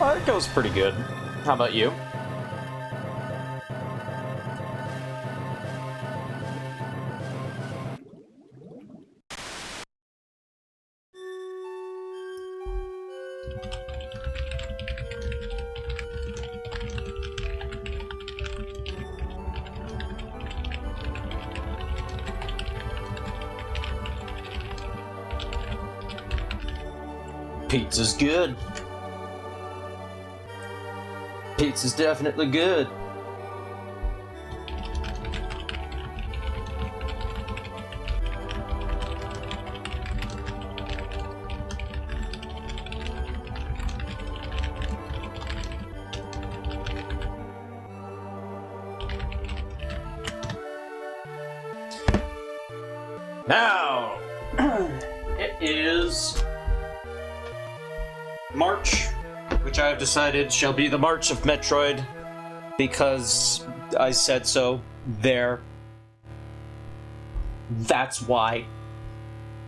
Oh, it goes pretty good. How about you? Pizza's good. Pizza's definitely good. Now, it is March, which I have decided shall be the March of Metroid, because I said so. There. That's why.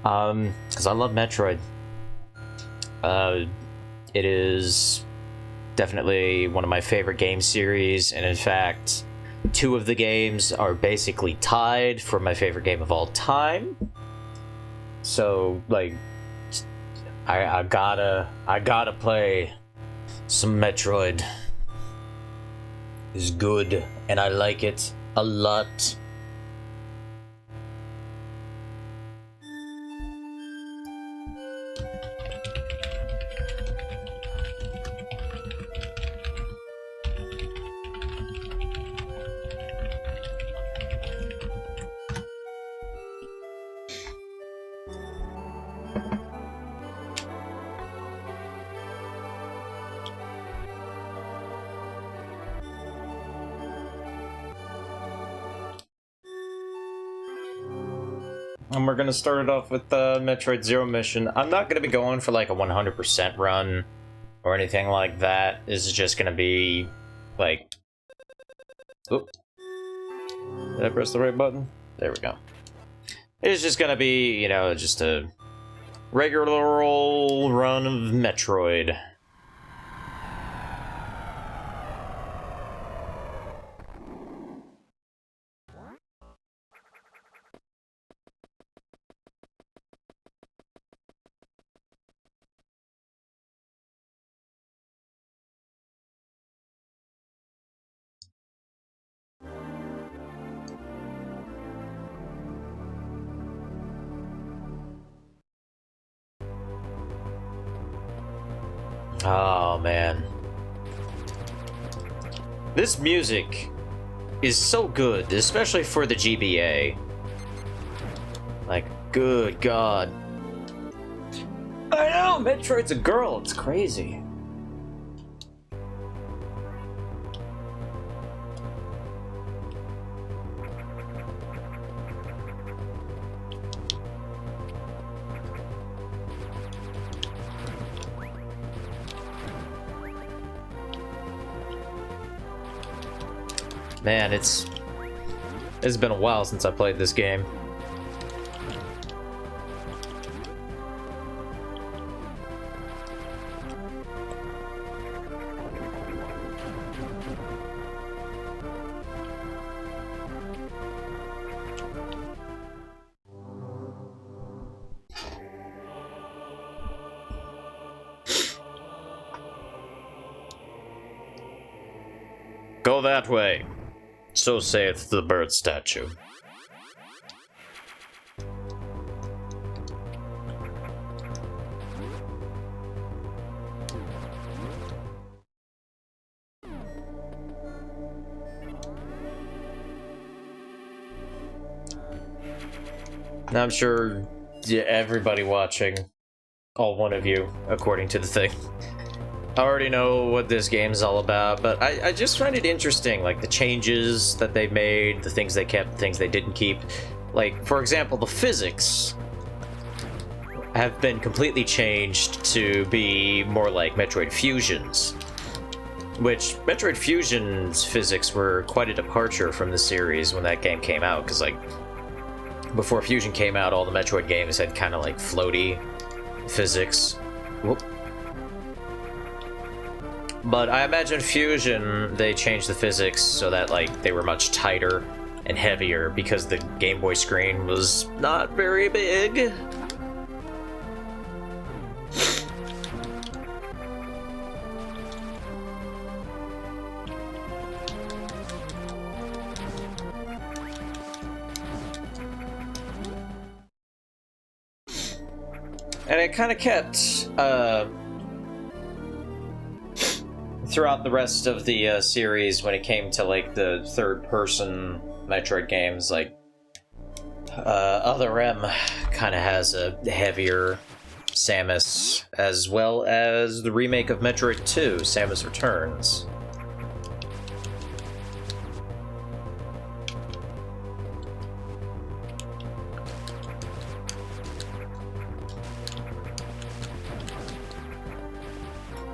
Because I love Metroid. It is definitely one of my favorite game series, and in fact, two of the games are basically tied for my favorite game of all time. So, like, I gotta play some Metroid. It's good, and I like it a lot. And we're gonna start it off with the Metroid Zero mission. I'm not gonna be going for like a 100% run or anything like that. This is just gonna be like... Oop. Did I press the right button? There we go. It's just gonna be, you know, just a regular old run of Metroid. Oh, man. This music is so good, especially for the GBA. Like, good God. I know, Metroid's a girl, it's crazy. Man, it's been a while since I played this game. Go that way. So saith the bird statue. Now I'm sure everybody watching, all one of you, according to the thing, I already know what this game's all about, but I just find it interesting, like the changes that they made, the things they kept, the things they didn't keep. Like, for example, the physics have been completely changed to be more like Metroid Fusion's, which Metroid Fusion's physics were quite a departure from the series when that game came out, because, like, before Fusion came out, all the Metroid games had kind of like floaty physics. Whoop. But I imagine Fusion, they changed the physics so that, like, they were much tighter and heavier because the Game Boy screen was not very big. And it kind of kept, throughout the rest of the series, when it came to, like, the third-person Metroid games, like, Other M kind of has a heavier Samus, as well as the remake of Metroid 2, Samus Returns.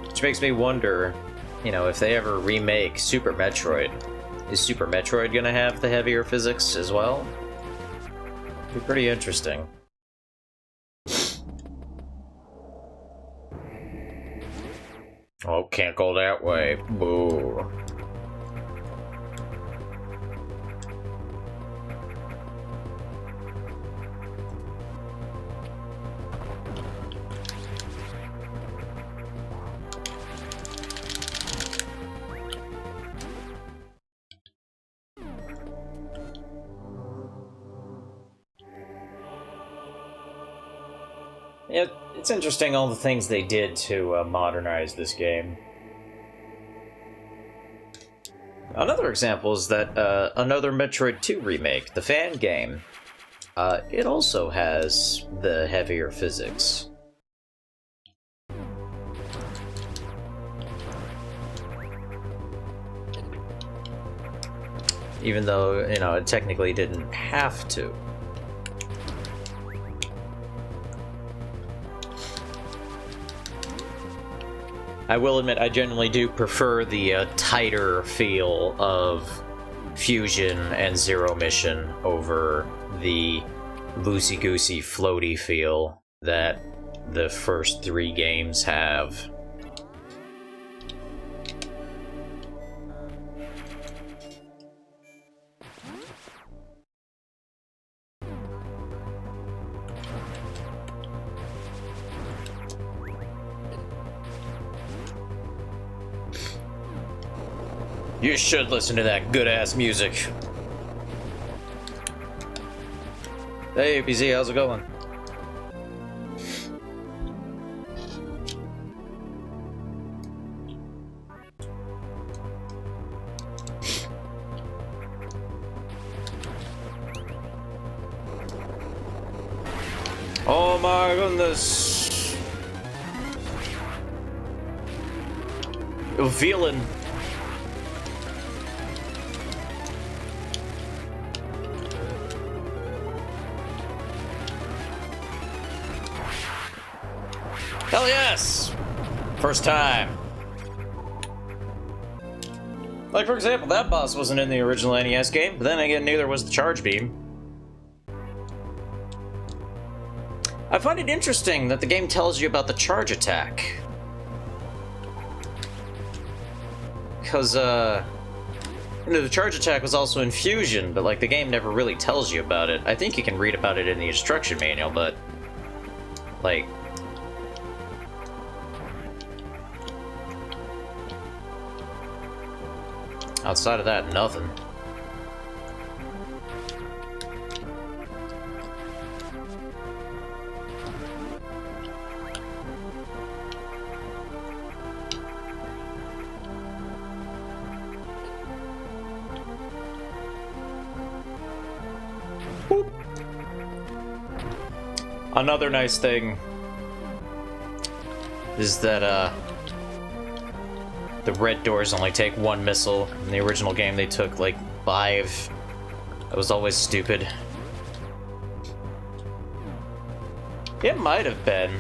Which makes me wonder, you know, if they ever remake Super Metroid, is Super Metroid gonna have the heavier physics as well? Be pretty interesting. Oh, can't go that way. Boo. Yeah, it's interesting all the things they did to modernize this game. Another example is that another Metroid 2 remake, the fan game, it also has the heavier physics. Even though, you know, it technically didn't have to. I will admit, I generally do prefer the tighter feel of Fusion and Zero Mission over the loosey-goosey, floaty feel that the first 3 games have. You should listen to that good-ass music. Hey, PZ, how's it going? Oh my goodness. Villain. Hell yes! First time. Like, for example, that boss wasn't in the original NES game, but then again, neither was the charge beam. I find it interesting that the game tells you about the charge attack. Because, you know, the charge attack was also in Fusion, but, like, the game never really tells you about it. I think you can read about it in the instruction manual, but, like... outside of that, nothing. Boop. Another nice thing is that, the red doors only take 1 missile. In the original game, they took, like, 5. That was always stupid. It might have been.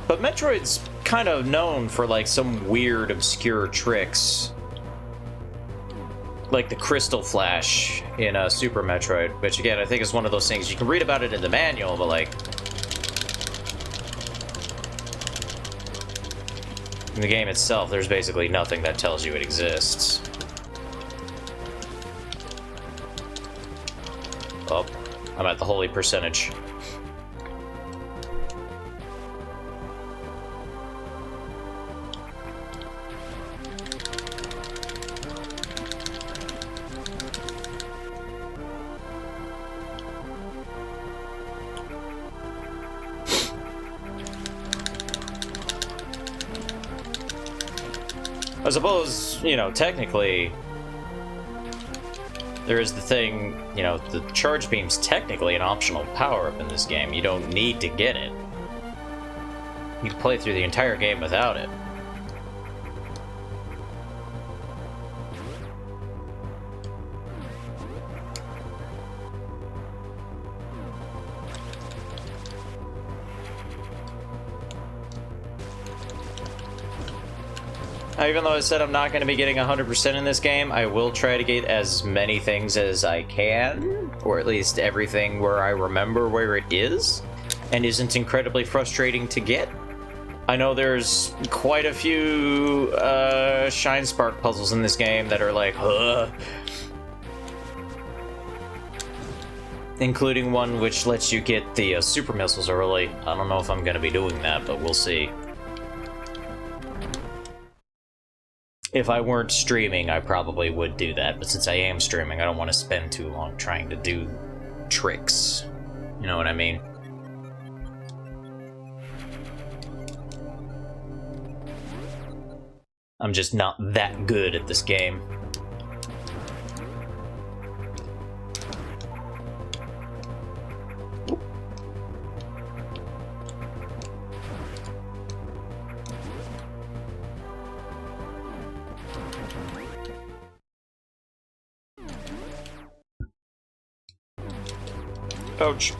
But Metroid's kind of known for, like, some weird, obscure tricks. Like the Crystal Flash in Super Metroid, which, again, I think is one of those things. You can read about it in the manual, but, like... In the game itself, there's basically nothing that tells you it exists. Oh, I'm at the holy percentage. I suppose, you know, technically, there is the thing, you know, the charge beam's technically an optional power-up in this game. You don't need to get it. You can play through the entire game without it. Even though I said I'm not going to be getting 100% in this game, I will try to get as many things as I can, or at least everything where I remember where it is, and isn't incredibly frustrating to get. I know there's quite a few Shine Spark puzzles in this game that are like, ugh. Including one which lets you get the super missiles early. I don't know if I'm going to be doing that, but we'll see. If I weren't streaming, I probably would do that, but since I am streaming, I don't want to spend too long trying to do tricks. You know what I mean? I'm just not that good at this game. Ouch.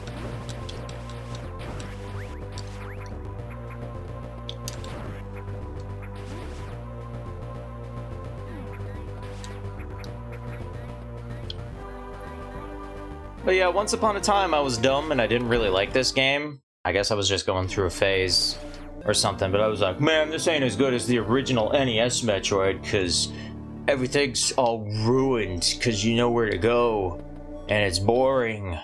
But yeah, once upon a time I was dumb and I didn't really like this game. I guess I was just going through a phase or something, but I was like, man, this ain't as good as the original NES Metroid, because everything's all ruined, because you know where to go, and it's boring.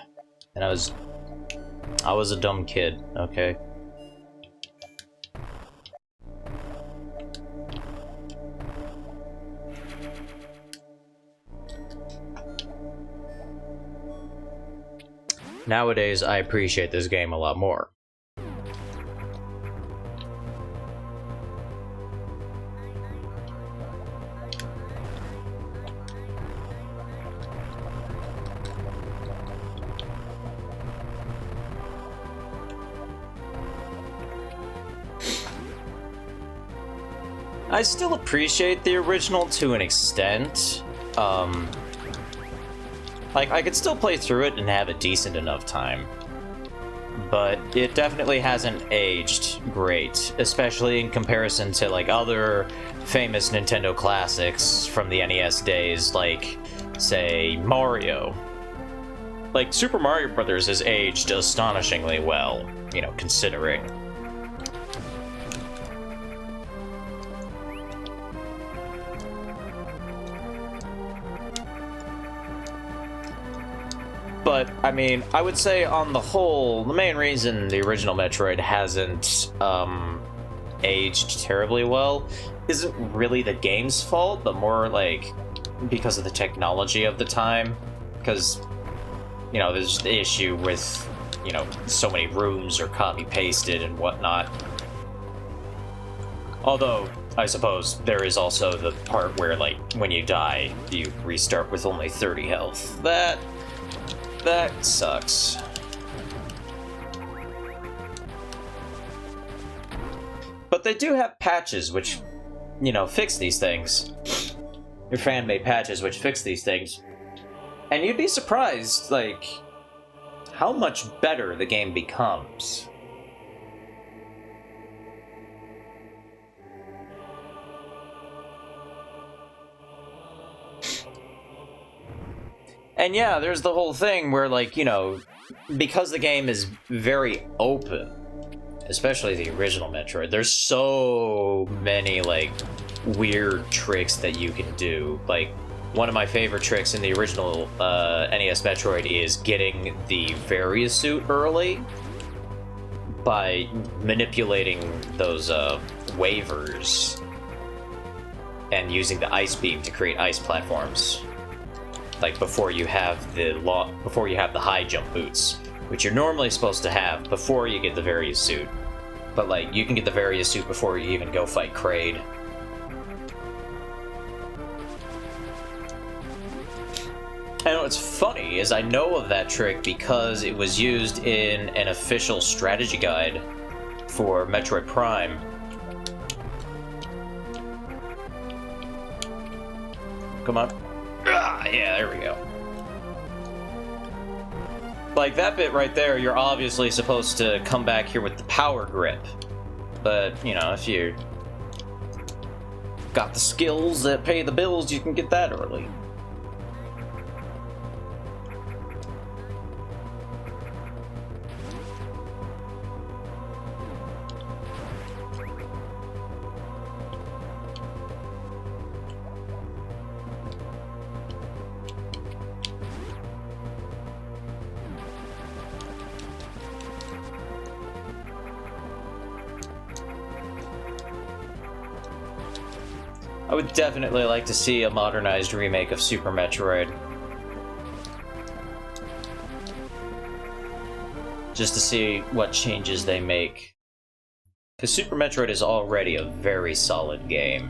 And I was a dumb kid, okay? Nowadays, I appreciate this game a lot more. I still appreciate the original to an extent. Like, I could still play through it and have a decent enough time. But it definitely hasn't aged great, especially in comparison to, like, other famous Nintendo classics from the NES days, like, say, Mario. Like, Super Mario Bros. Has aged astonishingly well, you know, considering. But, I mean, I would say on the whole, the main reason the original Metroid hasn't aged terribly well isn't really the game's fault, but more like because of the technology of the time. Because, you know, there's the issue with, you know, so many rooms are copy-pasted and whatnot. Although, I suppose there is also the part where, like, when you die, you restart with only 30 health. That sucks. But they do have patches which, you know, fix these things. Your fan-made patches which fix these things. And you'd be surprised, like, how much better the game becomes. And yeah, there's the whole thing where, like, you know, because the game is very open, especially the original Metroid, there's so many, like, weird tricks that you can do. Like, one of my favorite tricks in the original NES Metroid is getting the Various suit early by manipulating those waivers and using the ice beam to create ice platforms. Like before you have the high jump boots, which you're normally supposed to have before you get the Various suit. But like you can get the Various suit before you even go fight Kraid. And what's funny is I know of that trick because it was used in an official strategy guide for Metroid Prime. Come on. Ah, yeah, there we go. Like, that bit right there, you're obviously supposed to come back here with the power grip. But, you know, if you got the skills that pay the bills, you can get that early. I would definitely like to see a modernized remake of Super Metroid. Just to see what changes they make. Because Super Metroid is already a very solid game.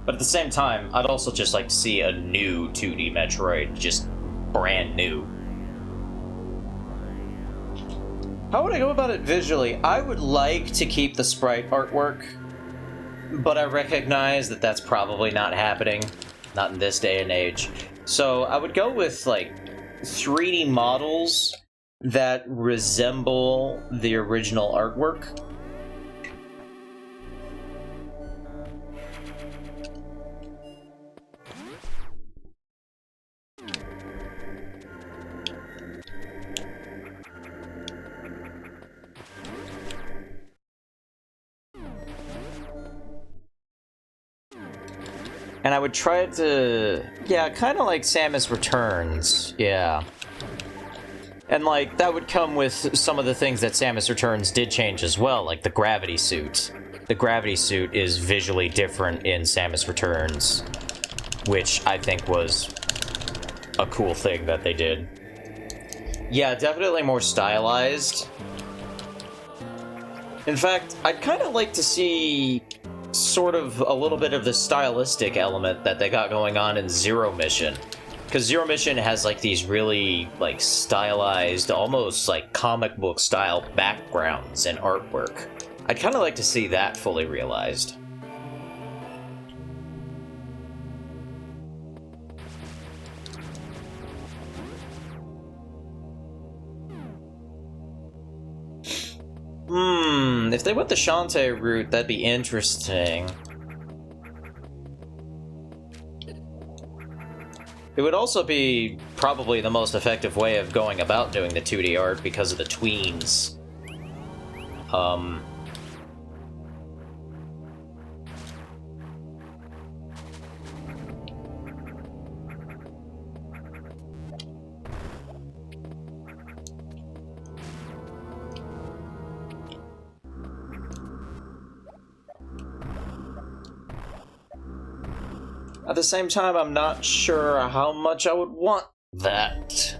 But at the same time, I'd also just like to see a new 2D Metroid, just brand new. How would I go about it visually? I would like to keep the sprite artwork, but I recognize that that's probably not happening, not in this day and age. So I would go with, like, 3D models that resemble the original artwork. And I would try to... yeah, kind of like Samus Returns, yeah. And, like, that would come with some of the things that Samus Returns did change as well, like the gravity suit. The gravity suit is visually different in Samus Returns, which I think was a cool thing that they did. Yeah, definitely more stylized. In fact, I'd kind of like to see sort of a little bit of the stylistic element that they got going on in Zero Mission. Because Zero Mission has, like, these really, like, stylized, almost, like, comic book style backgrounds and artwork. I'd kind of like to see that fully realized. If they went the Shantae route, that'd be interesting. It would also be probably the most effective way of going about doing the 2D art because of the tweens. At the same time, I'm not sure how much I would want that.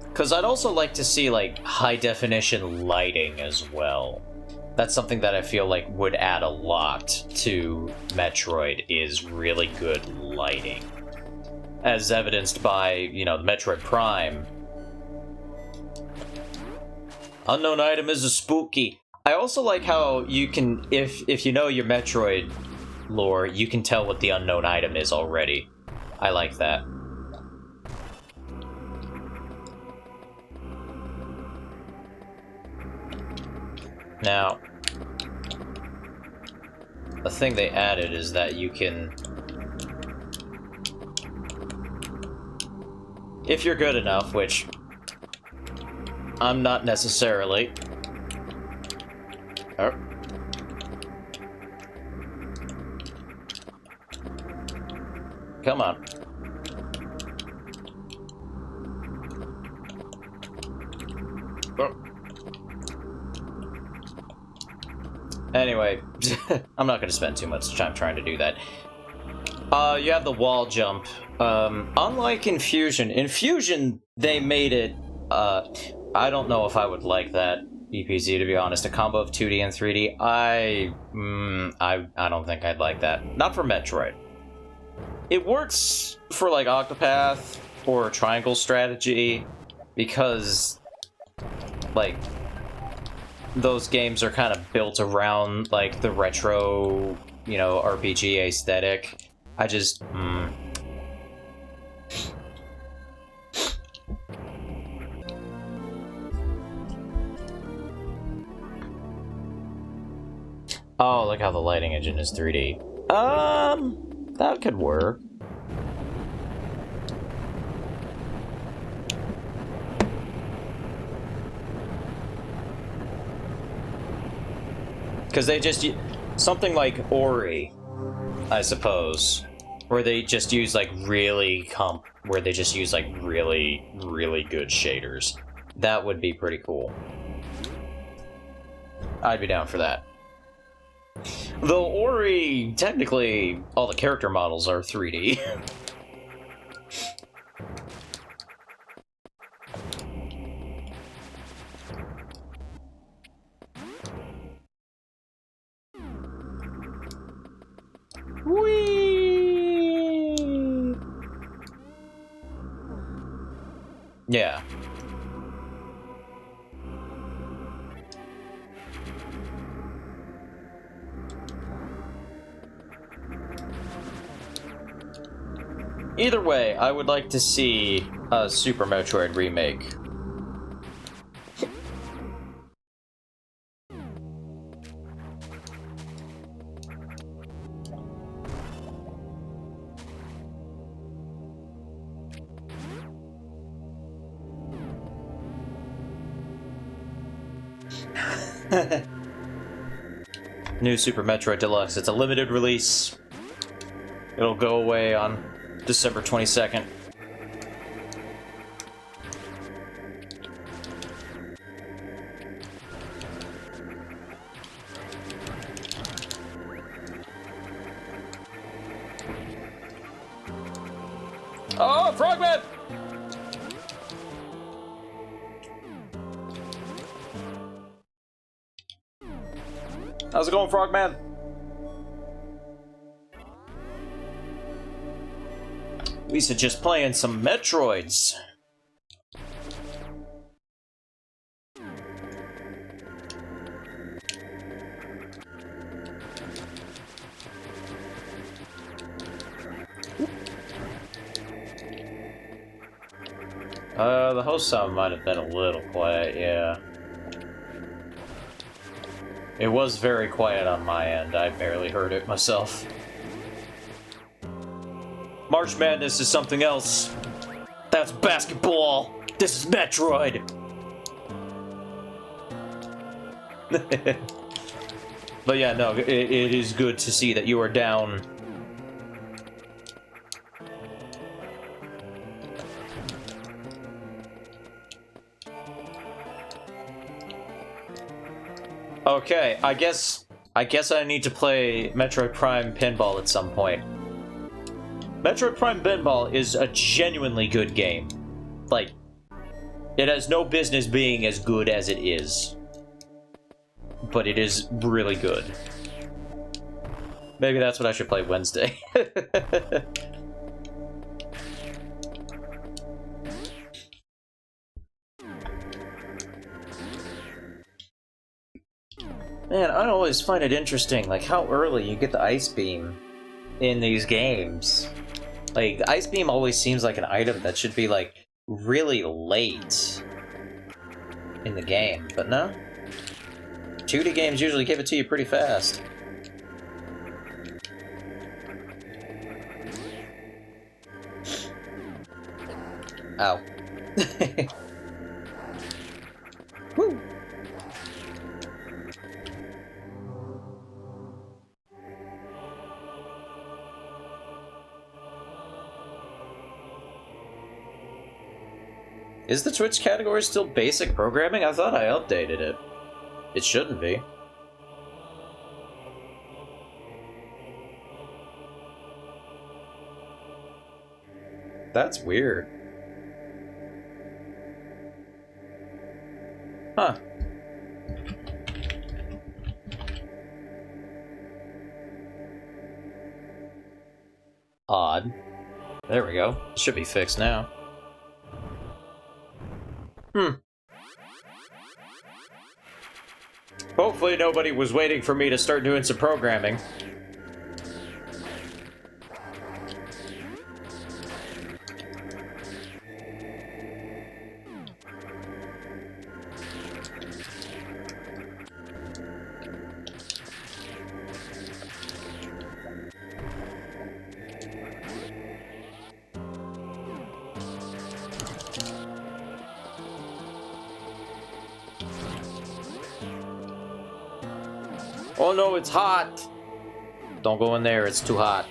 Because I'd also like to see, like, high-definition lighting as well. That's something that I feel like would add a lot to Metroid, is really good lighting. As evidenced by, you know, the Metroid Prime. Unknown item is a spooky. I also like how you can, if you know your Metroid lore, you can tell what the unknown item is already. I like that. Now, the thing they added is that you can... If you're good enough, which I'm not necessarily. Oh. Come on. Oh. Anyway, I'm not going to spend too much time trying to do that. You have the wall jump. Unlike in Fusion, they made it, I don't know if I would like that, BPZ, to be honest. A combo of 2D and 3D, I don't think I'd like that. Not for Metroid. It works for, like, Octopath or Triangle Strategy, because, like, those games are kind of built around, like, the retro, you know, RPG aesthetic. I just, Oh, look how the lighting engine is 3D. That could work. Because they just... Something like Ori, I suppose. Where they just use, like, really really good shaders. That would be pretty cool. I'd be down for that. Though Ori, technically, all the character models are 3D. Whee! Yeah. Either way, I would like to see a Super Metroid remake. New Super Metroid Deluxe. It's a limited release. It'll go away on December 22nd. Oh, Frogman! How's it going, Frogman? Lisa just playing some Metroids. The host sound might have been a little quiet, yeah. It was very quiet on my end. I barely heard it myself. March Madness is something else. That's basketball. This is Metroid. But yeah, no, it is good to see that you are down. Okay, I guess I need to play Metroid Prime Pinball at some point. Metroid Prime Pinball is a genuinely good game. Like, it has no business being as good as it is. But it is really good. Maybe that's what I should play Wednesday. Man, I always find it interesting, like, how early you get the Ice Beam in these games. Like, Ice Beam always seems like an item that should be, like, really late in the game, but no? 2D games usually give it to you pretty fast. Ow. Woo! Is the Twitch category still basic programming? I thought I updated it. It shouldn't be. That's weird. Huh. Odd. There we go. It should be fixed now. Hopefully nobody was waiting for me to start doing some programming. Oh no, it's hot! Don't go in there, it's too hot.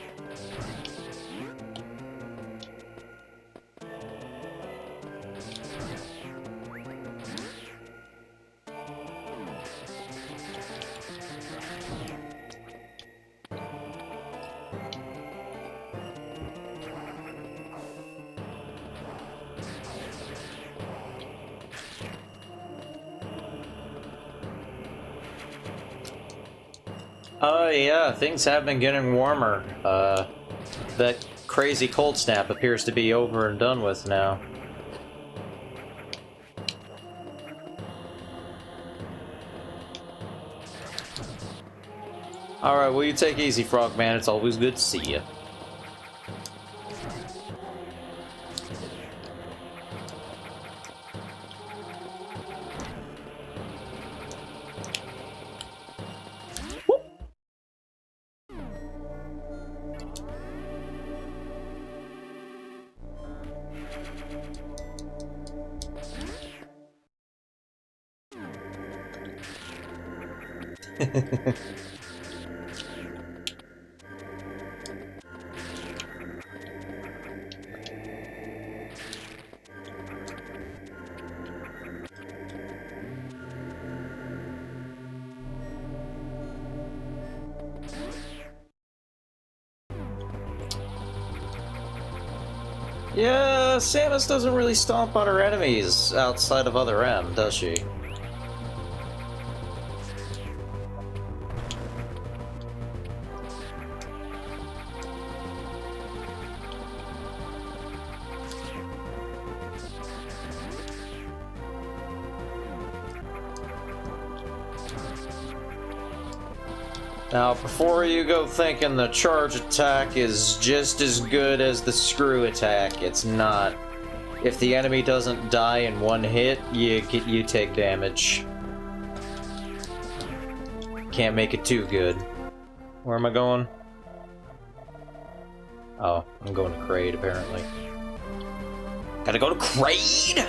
Yeah, things have been getting warmer. That crazy cold snap appears to be over and done with now. Alright, well you take easy, Frogman. It's always good to see you. Yeah, Samus doesn't really stomp on her enemies outside of Other M, does she? Now, before you go thinking the charge attack is just as good as the screw attack, it's not. If the enemy doesn't die in one hit, you take damage. Can't make it too good. Where am I going? Oh, I'm going to Kraid, apparently. Gotta go to Kraid!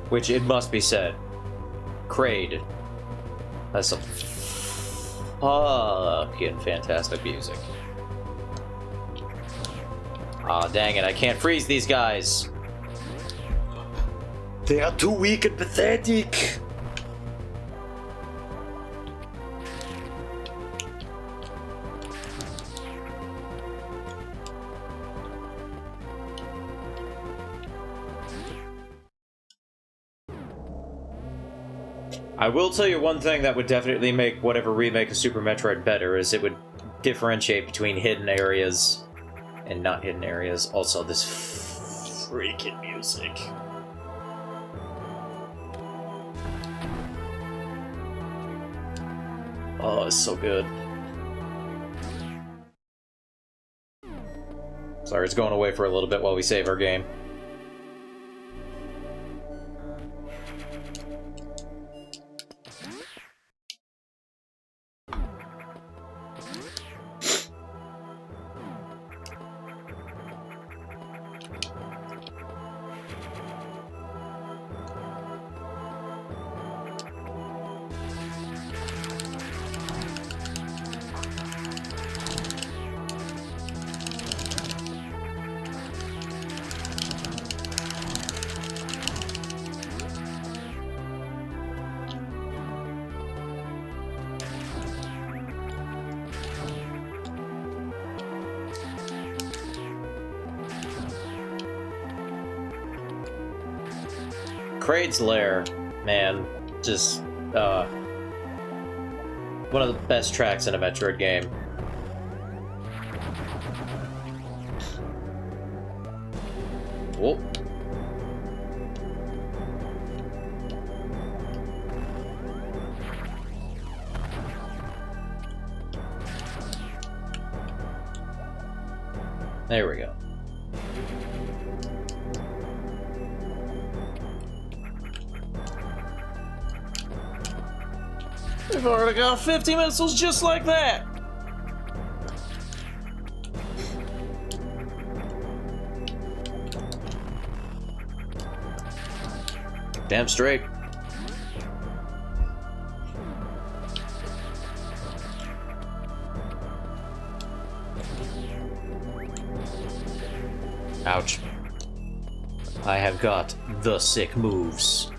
Which, it must be said, Kraid has some fucking fantastic music. Aw, dang it, I can't freeze these guys. They are too weak and pathetic. I will tell you one thing that would definitely make whatever remake of Super Metroid better, is it would differentiate between hidden areas and not hidden areas. Also, this freaking music. Oh, it's so good. Sorry, it's going away for a little bit while we save our game. Kraid's Lair, man, just, one of the best tracks in a Metroid game. Whoa. There we go. We've already got 50 missiles just like that! Damn straight. Ouch. I have got the sick moves.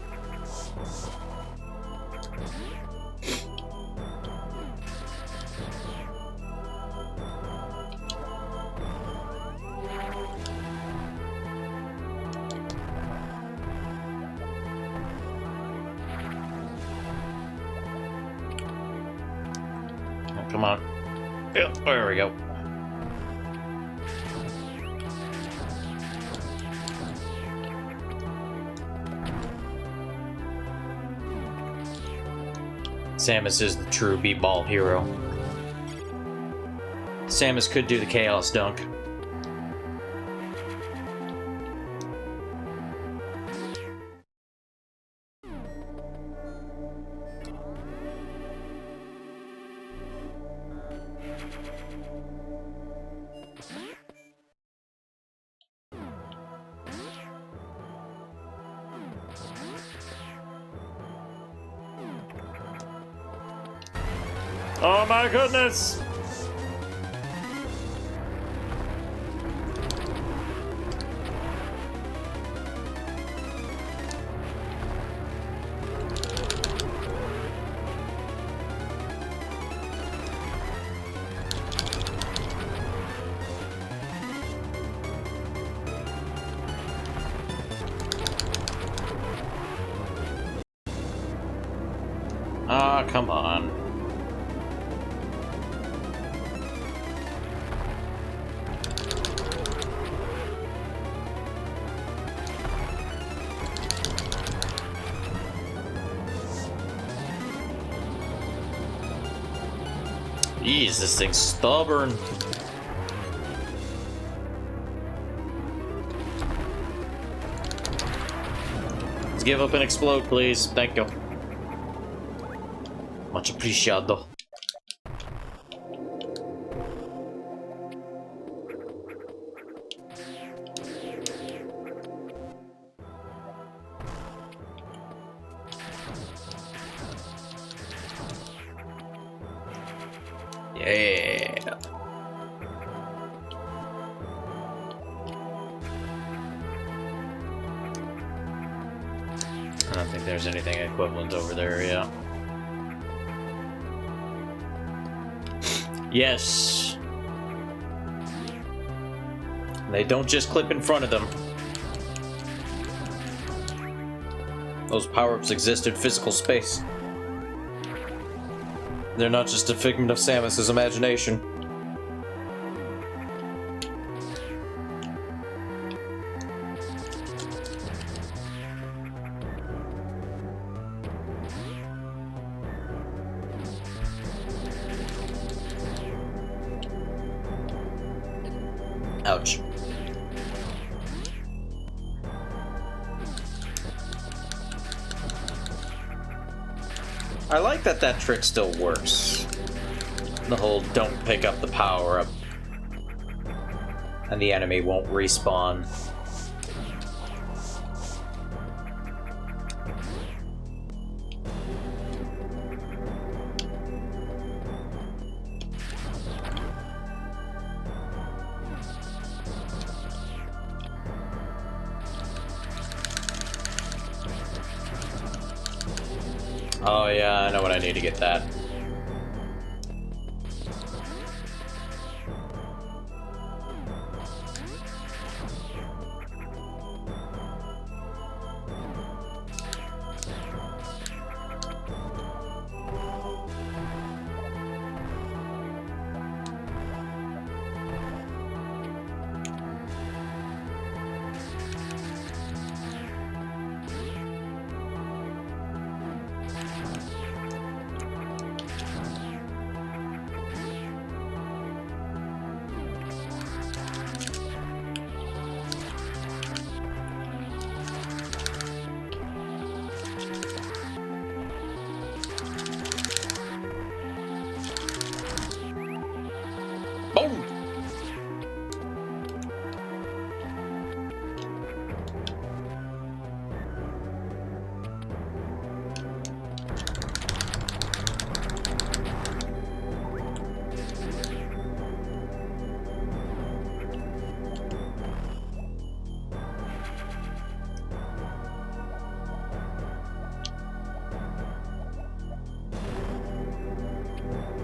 Come on. Yeah, there we go. Samus is the true beatball hero. Samus could do the Chaos Dunk. Oh my goodness! Ah, come on. Jeez, this thing's stubborn. Let's give up and explode, please. Thank you. Much appreciado. Yeah. I don't think there's anything equivalent over there, yeah. Yes. They don't just clip in front of them. Those power-ups exist in physical space. They're not just a figment of Samus's imagination. Ouch. I like that that trick still works. The whole don't pick up the power-up. And the enemy won't respawn. Oh yeah, I know what I need to get that. Boom!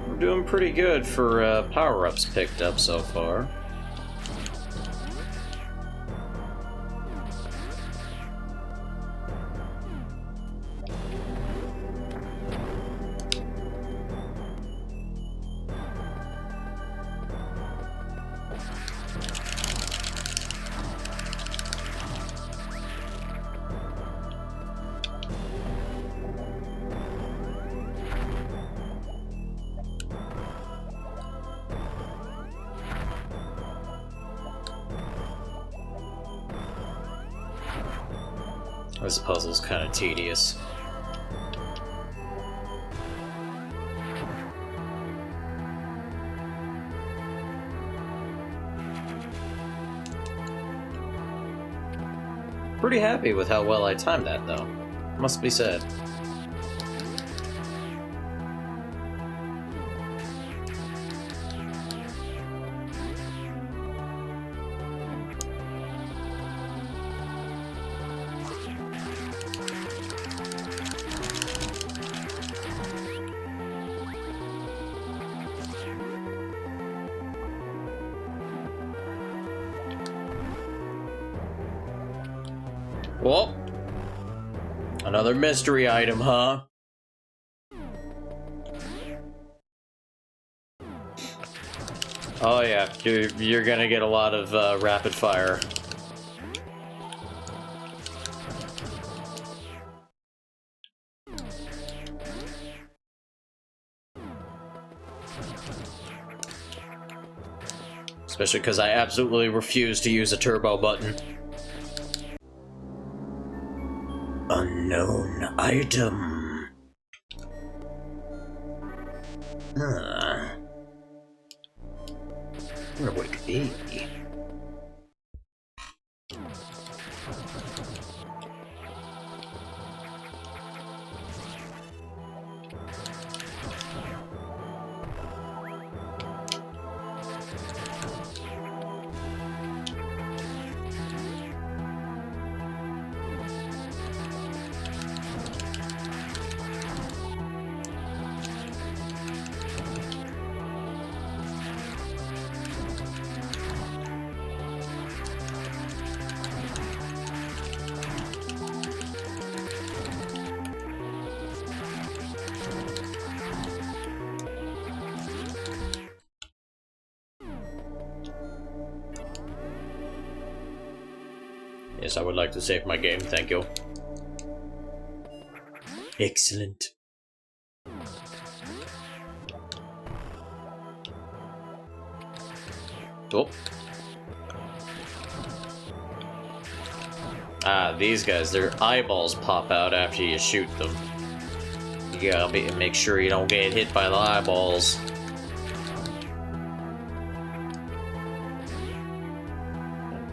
We're doing pretty good for power-ups picked up so far. This puzzle's kind of tedious. Pretty happy with how well I timed that, though. Must be said. Well, another mystery item, huh? Oh yeah, you're gonna get a lot of rapid fire. Especially because I absolutely refuse to use a turbo button. Unknown item. I wonder what it could be. Yes, I would like to save my game, thank you. Excellent. Oh. Ah, these guys, their eyeballs pop out after you shoot them. You gotta make sure you don't get hit by the eyeballs.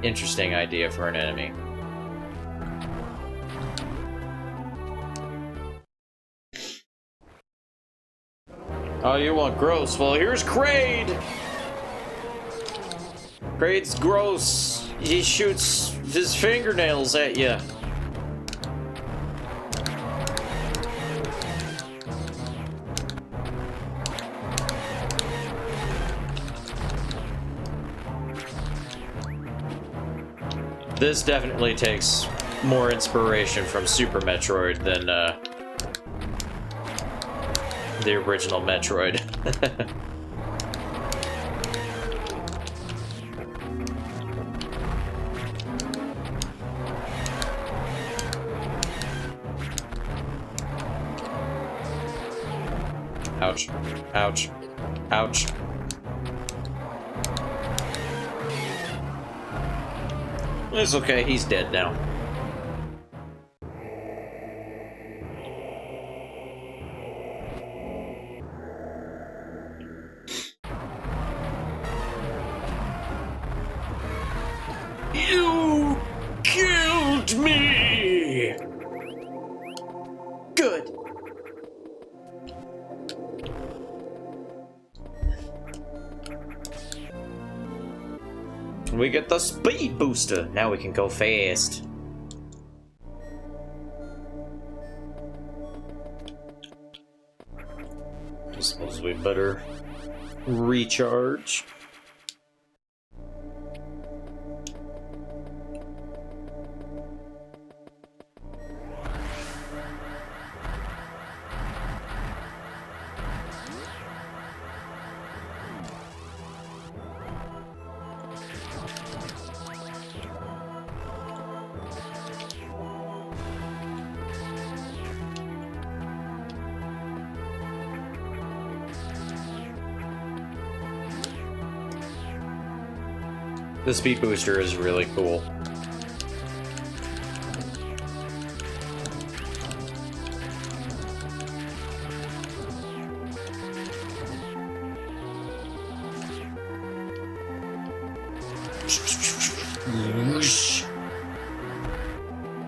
Interesting idea for an enemy. Oh, you want gross? Well, here's Kraid! Kraid's gross. He shoots his fingernails at you. This definitely takes more inspiration from Super Metroid than the original Metroid. Ouch. Ouch. Ouch. It's okay, he's dead now. You killed me! Good. We get the speed booster. Now we can go fast. I suppose we better recharge. The speed booster is really cool. Whoosh.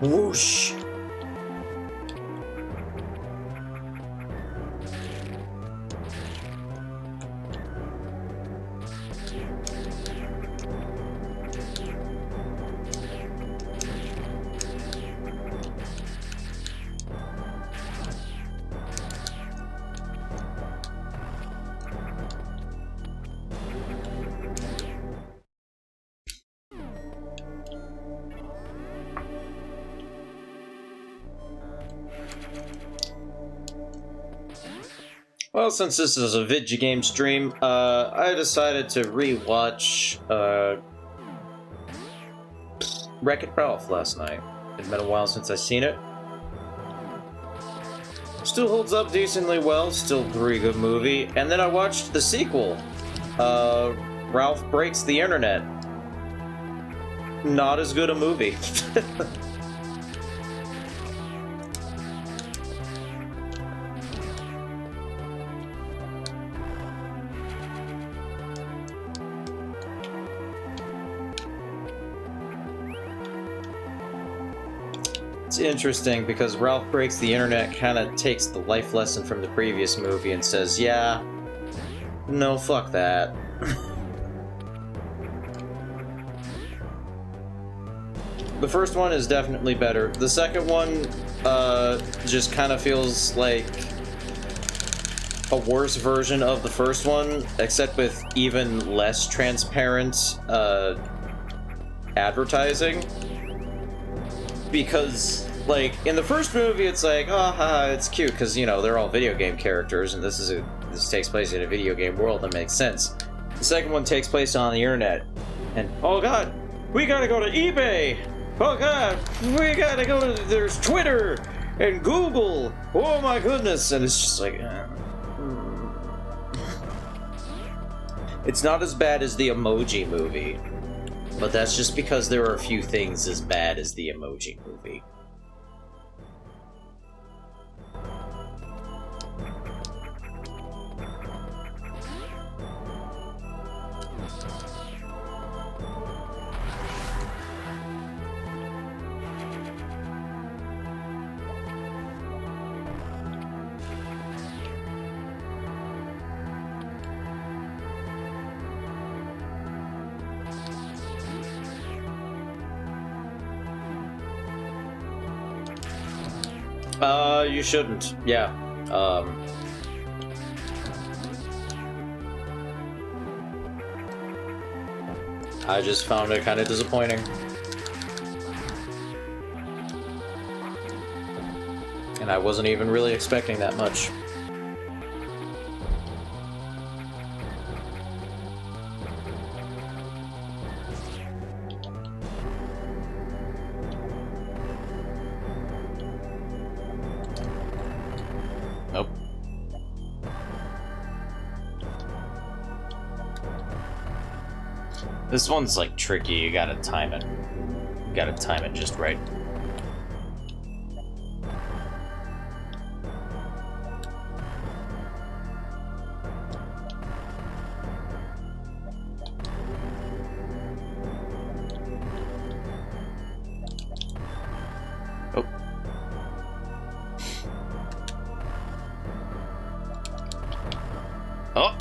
Whoosh. Well, since this is a video game stream, I decided to rewatch Wreck-It Ralph last night. It's been a while since I've seen it. Still holds up decently well, still a pretty good movie. And then I watched the sequel, Ralph Breaks the Internet. Not as good a movie. It's interesting because Ralph Breaks the Internet kind of takes the life lesson from the previous movie and says, yeah, no, fuck that. The first one is definitely better. The second one just kind of feels like a worse version of the first one, except with even less transparent advertising. Because, like, in the first movie, it's like, oh, haha, it's cute, because, you know, they're all video game characters, and this takes place in a video game world, that makes sense. The second one takes place on the internet, and, oh god, we gotta go to eBay! Oh god, we gotta go to, there's Twitter, and Google, oh my goodness, and it's just like, It's not as bad as the Emoji Movie, But that's just because there are a few things as bad as the Emoji Movie. You shouldn't. Yeah. I just found it kind of disappointing. And I wasn't even really expecting that much. Nope. This one's like tricky, you gotta time it. You gotta time it just right. Oh. Oh!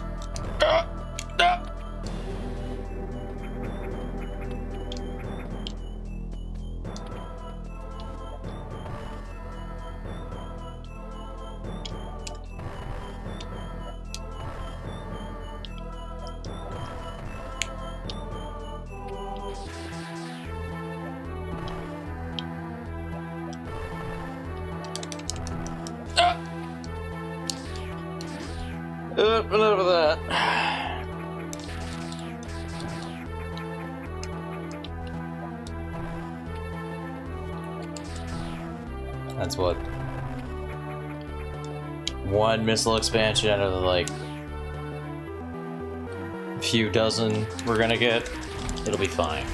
Enough of that. That's what? One missile expansion out of the, like, few dozen we're gonna get. It'll be fine.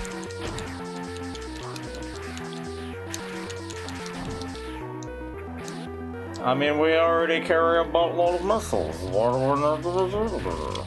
I mean, we already carry a boatload of missiles. What are we not gonna do?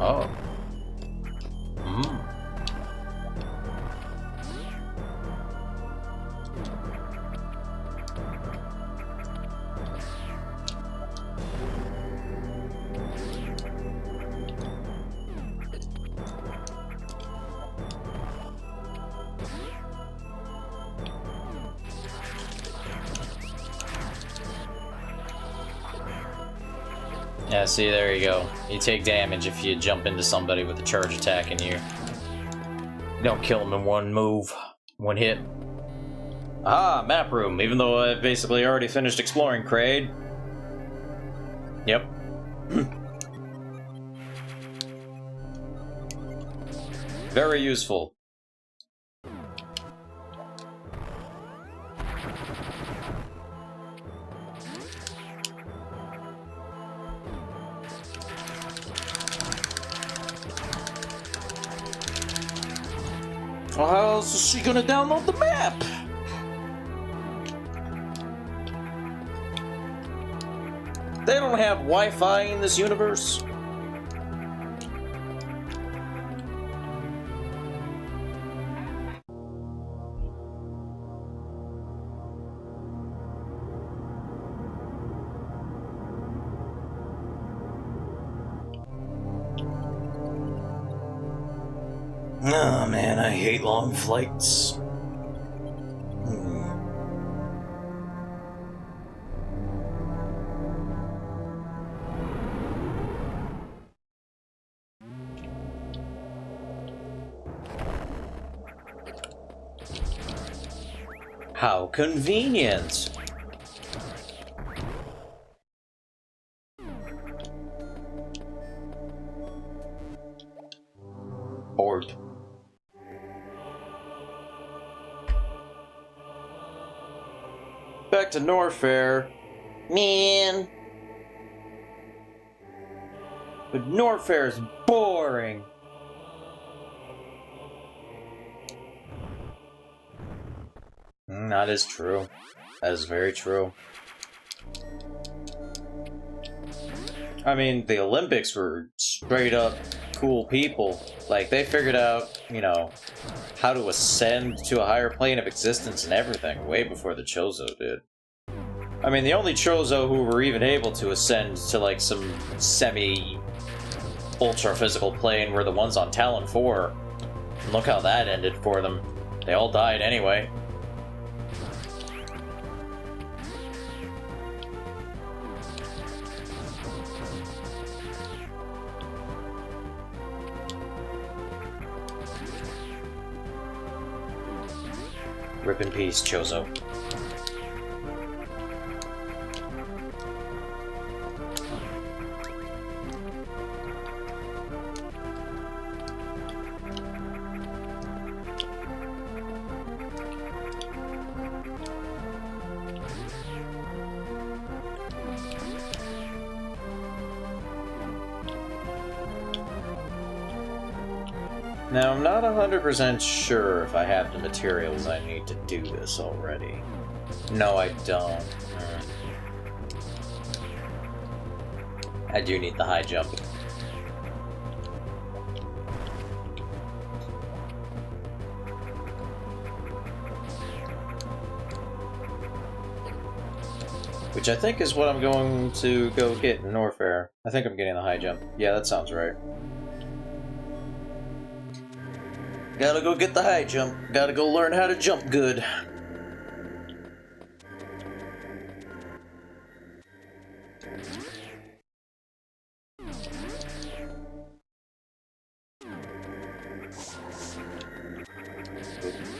Oh. Yeah, see, there you go. You take damage if you jump into somebody with a charge attack and you don't kill them in one move, one hit. Ah, map room, even though I've basically already finished exploring Kraid. Yep. Very useful. Well, how else is she gonna download the map? They don't have Wi-Fi in this universe. Oh man, I hate long flights. How convenient! Bored. Back to Norfair. Man. But Norfair is boring. That is true. That is very true. I mean, the Olympics were straight up cool people. Like, they figured out, you know, how to ascend to a higher plane of existence and everything way before the Chozo did. I mean, the only Chozo who were even able to ascend to, like, some semi-ultra-physical plane were the ones on Talon 4. And look how that ended for them. They all died anyway. Rip in peace, Chozo. Now, I'm not 100% sure if I have the materials I need to do this already. No, I don't. I do need the high jump. Which I think is what I'm going to go get in Norfair. I think I'm getting the high jump. Yeah, that sounds right. Gotta go get the high jump. Gotta go learn how to jump good.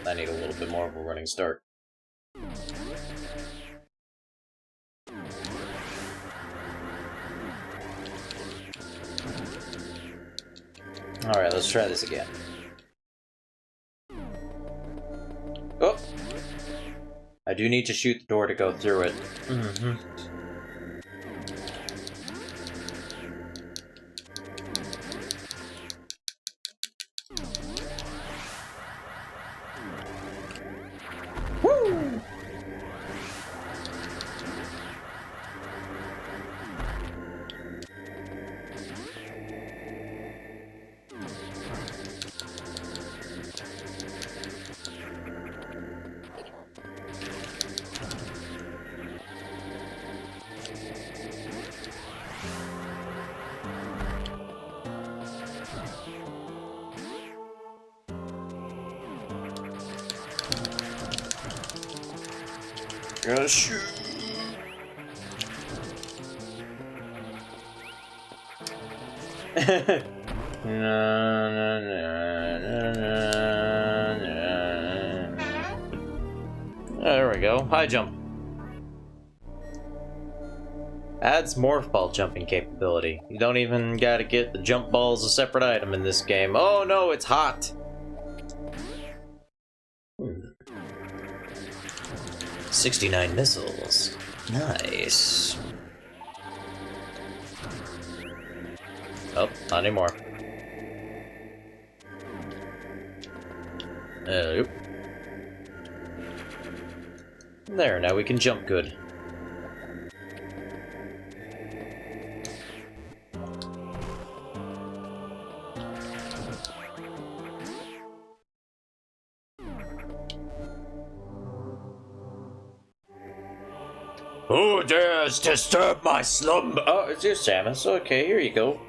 I need a little bit more of a running start. Alright, let's try this again. Oh! I do need to shoot the door to go through it. Woo! Gotta shoot. There we go. High jump. Adds morph ball jumping capability. You don't even gotta get the jump ball as a separate item in this game. Oh no, it's hot! 69 missiles. Nice. Oh, not anymore. Yep. There, now we can jump good. Who dares disturb my slumber? Oh, it's your Samus. Okay, here you go.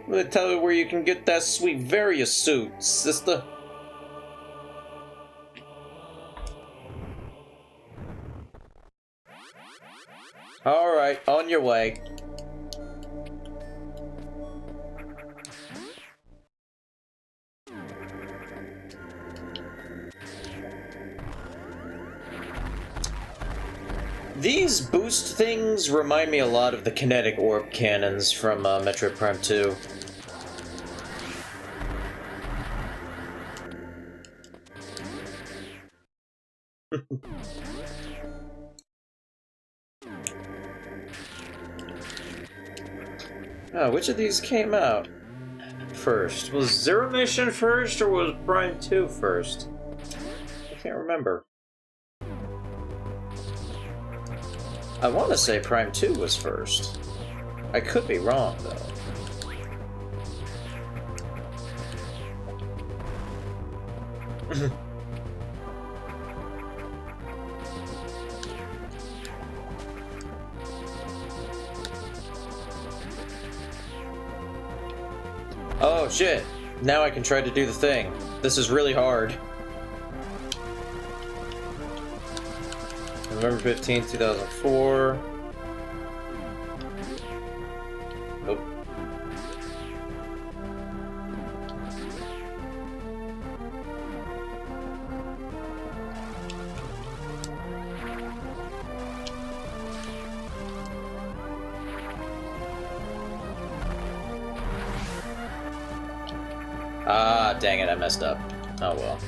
I'm gonna tell you where you can get that sweet Varia suit, sister. Alright, on your way. These boost things remind me a lot of the kinetic orb cannons from Metroid Prime 2. Which of these came out first? Was Zero Mission first, or was Prime 2 first? I can't remember. I want to say Prime 2 was first. I could be wrong, though. Oh shit! Now I can try to do the thing. This is really hard. November 15th, 2004. Nope. Ah, dang it, I messed up. Oh well.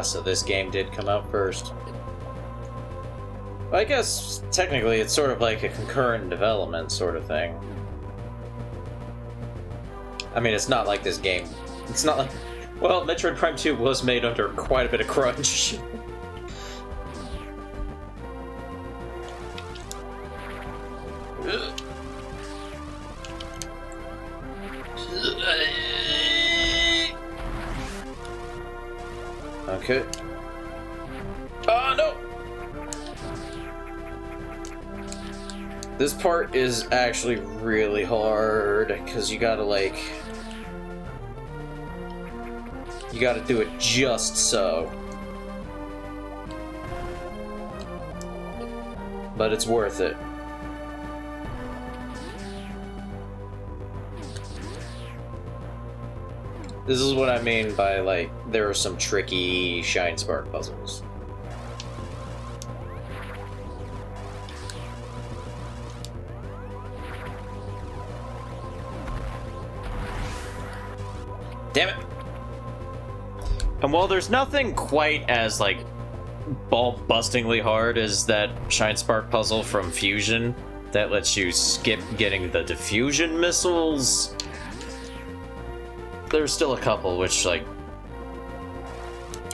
So this game did come out first. Well, I guess, technically, it's sort of like a concurrent development sort of thing. I mean, it's not like this game... It's not like... Well, Metroid Prime 2 was made under quite a bit of crunch. Okay. Oh, no! This part is actually really hard, because you gotta, like... You gotta do it just so. But it's worth it. This is what I mean by, like, there are some tricky Shine Spark puzzles. Damn it! And while there's nothing quite as, like, ball-bustingly hard as that Shine Spark puzzle from Fusion that lets you skip getting the diffusion missiles, there's still a couple which, like,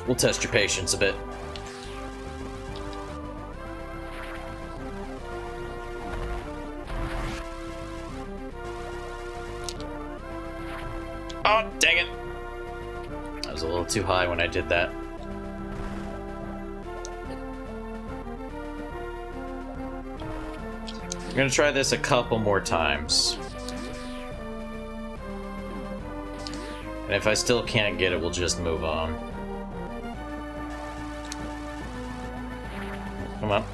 will test your patience a bit. Oh, dang it! I was a little too high when I did that. I'm gonna try this a couple more times. And if I still can't get it, we'll just move on. Come on.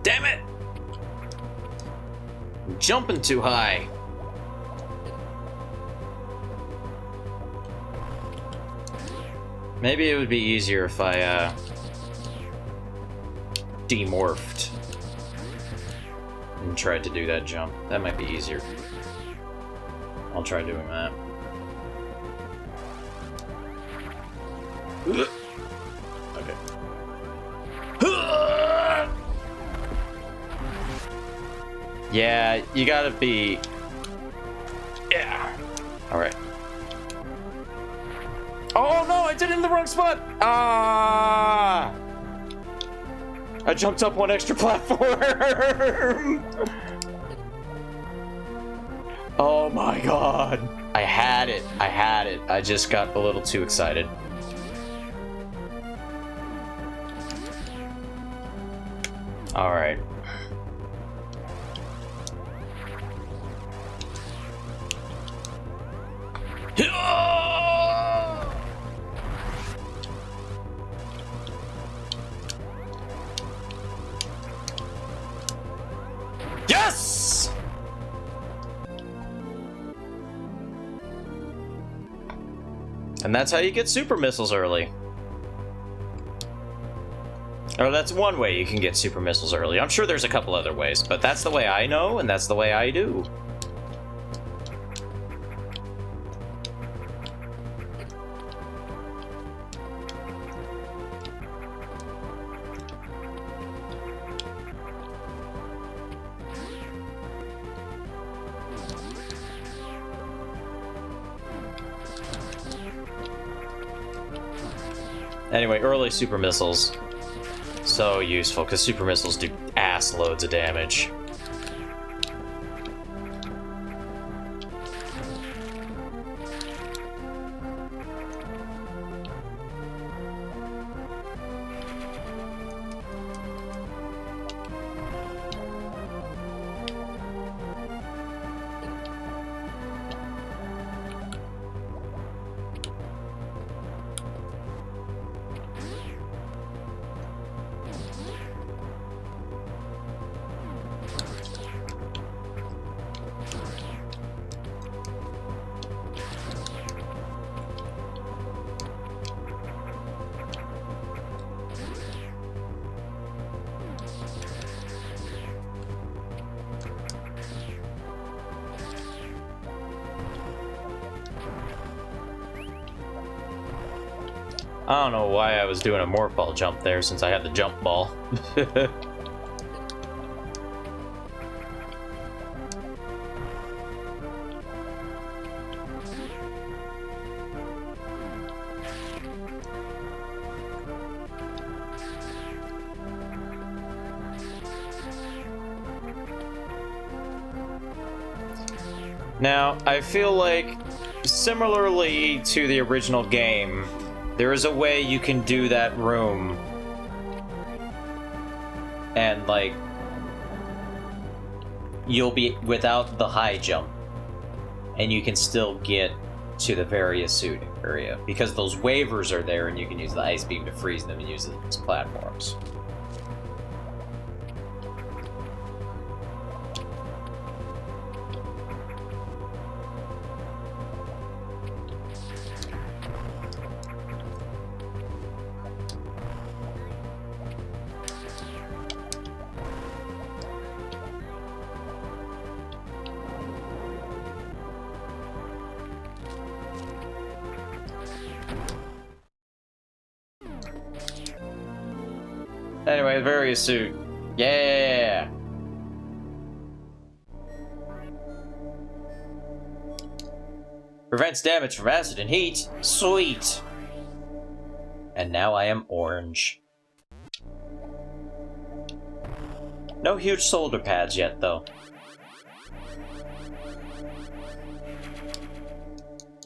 Damn it! I'm jumping too high. Maybe it would be easier if I, demorphed and tried to do that jump. That might be easier. I'll try doing that. Okay. Yeah, you gotta be... Yeah. Alright. Oh no, I did it in the wrong spot! Ah! I jumped up one extra platform! Oh my god. I had it. I had it. I just got a little too excited. Alright. And that's how you get super missiles early. Or that's one way you can get super missiles early. I'm sure there's a couple other ways, but that's the way I know, and that's the way I do. Anyway, early super missiles. So useful, because super missiles do ass loads of damage. I don't know why I was doing a morph ball jump there since I had the jump ball. Now, I feel like, similarly to the original game, there is a way you can do that room and, like, you'll be without the high jump and you can still get to the various suit area because those waivers are there and you can use the ice beam to freeze them and use it as platforms. Anyway, various suit. Yeah! Prevents damage from acid and heat. Sweet! And now I am orange. No huge shoulder pads yet, though.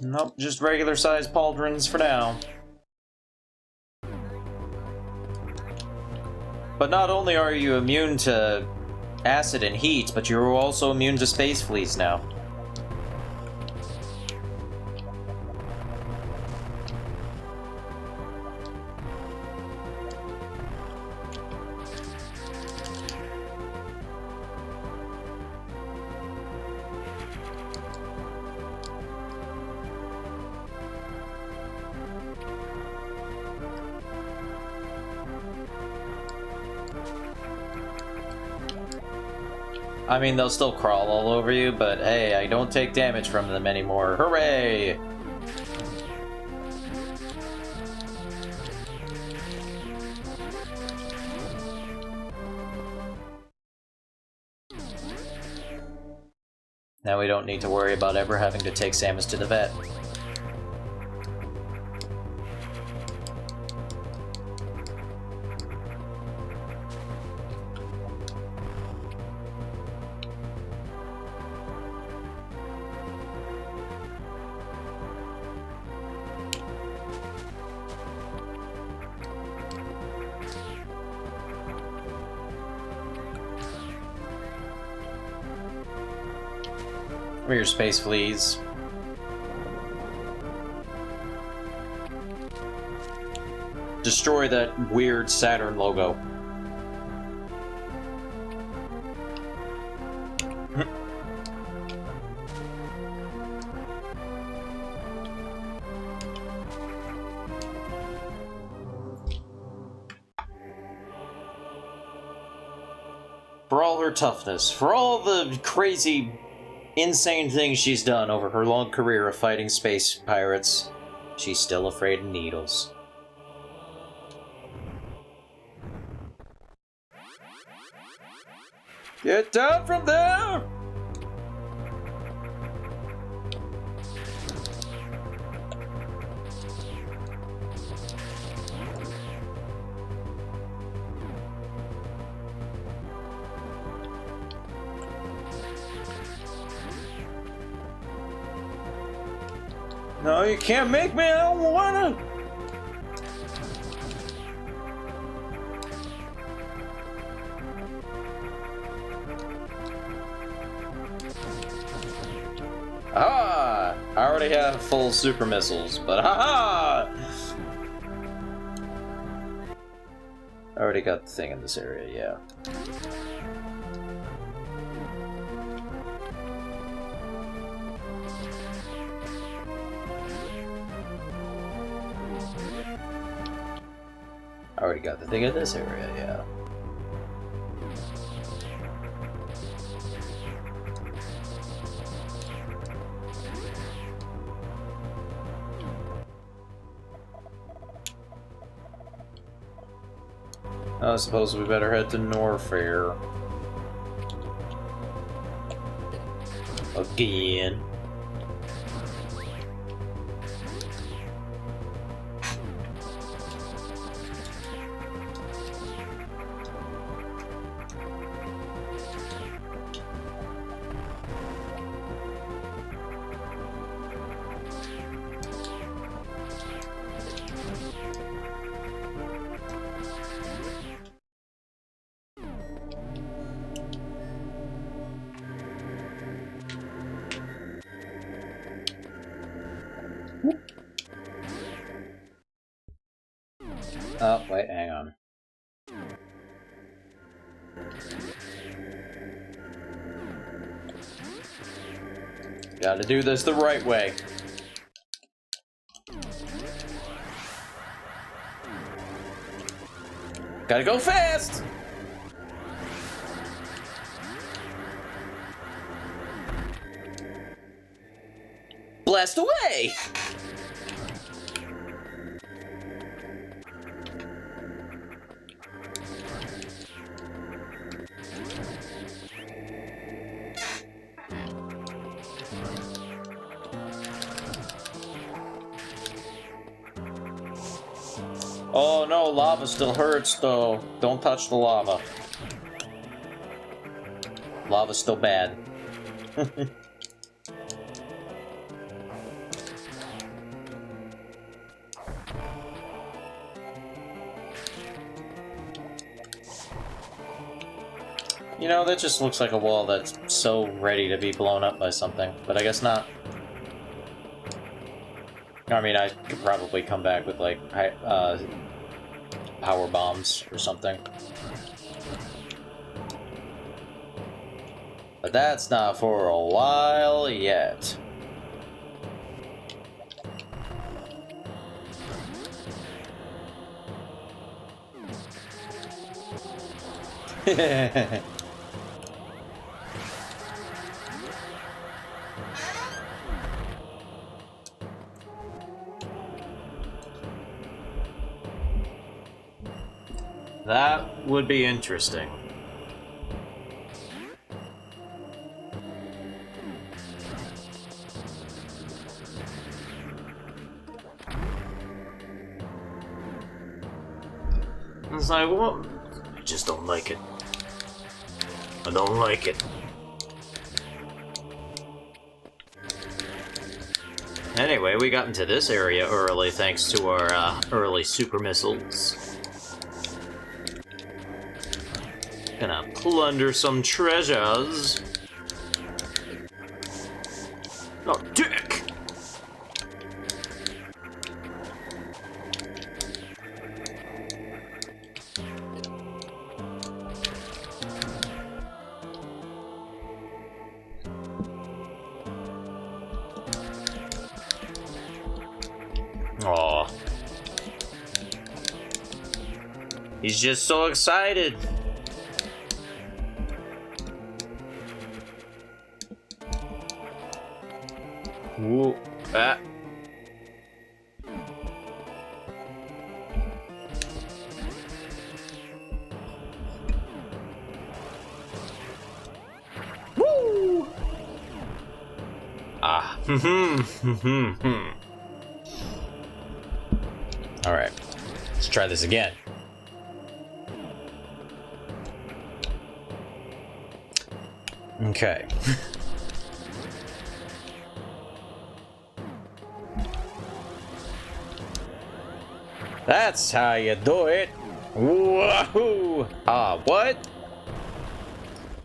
Nope, just regular-sized pauldrons for now. But not only are you immune to acid and heat, but you're also immune to space fleas now. I mean, they'll still crawl all over you, but hey, I don't take damage from them anymore. Hooray! Now we don't need to worry about ever having to take Samus to the vet. Where your space fleas. Destroy that weird Saturn logo. her toughness, for all the crazy, insane things she's done over her long career of fighting space pirates, she's still afraid of needles. Get down from there! No, you can't make me, I don't wanna! Ah! I already have full super missiles, but haha! I already got the thing in this area, yeah. I already got the thing in this area, yeah. I suppose we better head to Norfair. Again. Oh, wait, hang on. Gotta do this the right way. Gotta go fast! Blast away! Oh no, lava still hurts though. Don't touch the lava. Lava's still bad. You know, that just looks like a wall that's so ready to be blown up by something, but I guess not. I mean, I could probably come back with, like, power bombs or something. But that's not for a while yet. That would be interesting. It's like, what? I just don't like it. I don't like it. Anyway, we got into this area early thanks to our early super missiles. Gonna plunder some treasures. Oh, dick! Aw. He's just so excited. Alright. Let's try this again. Okay. That's how you do it. Woohoo! Ah, what?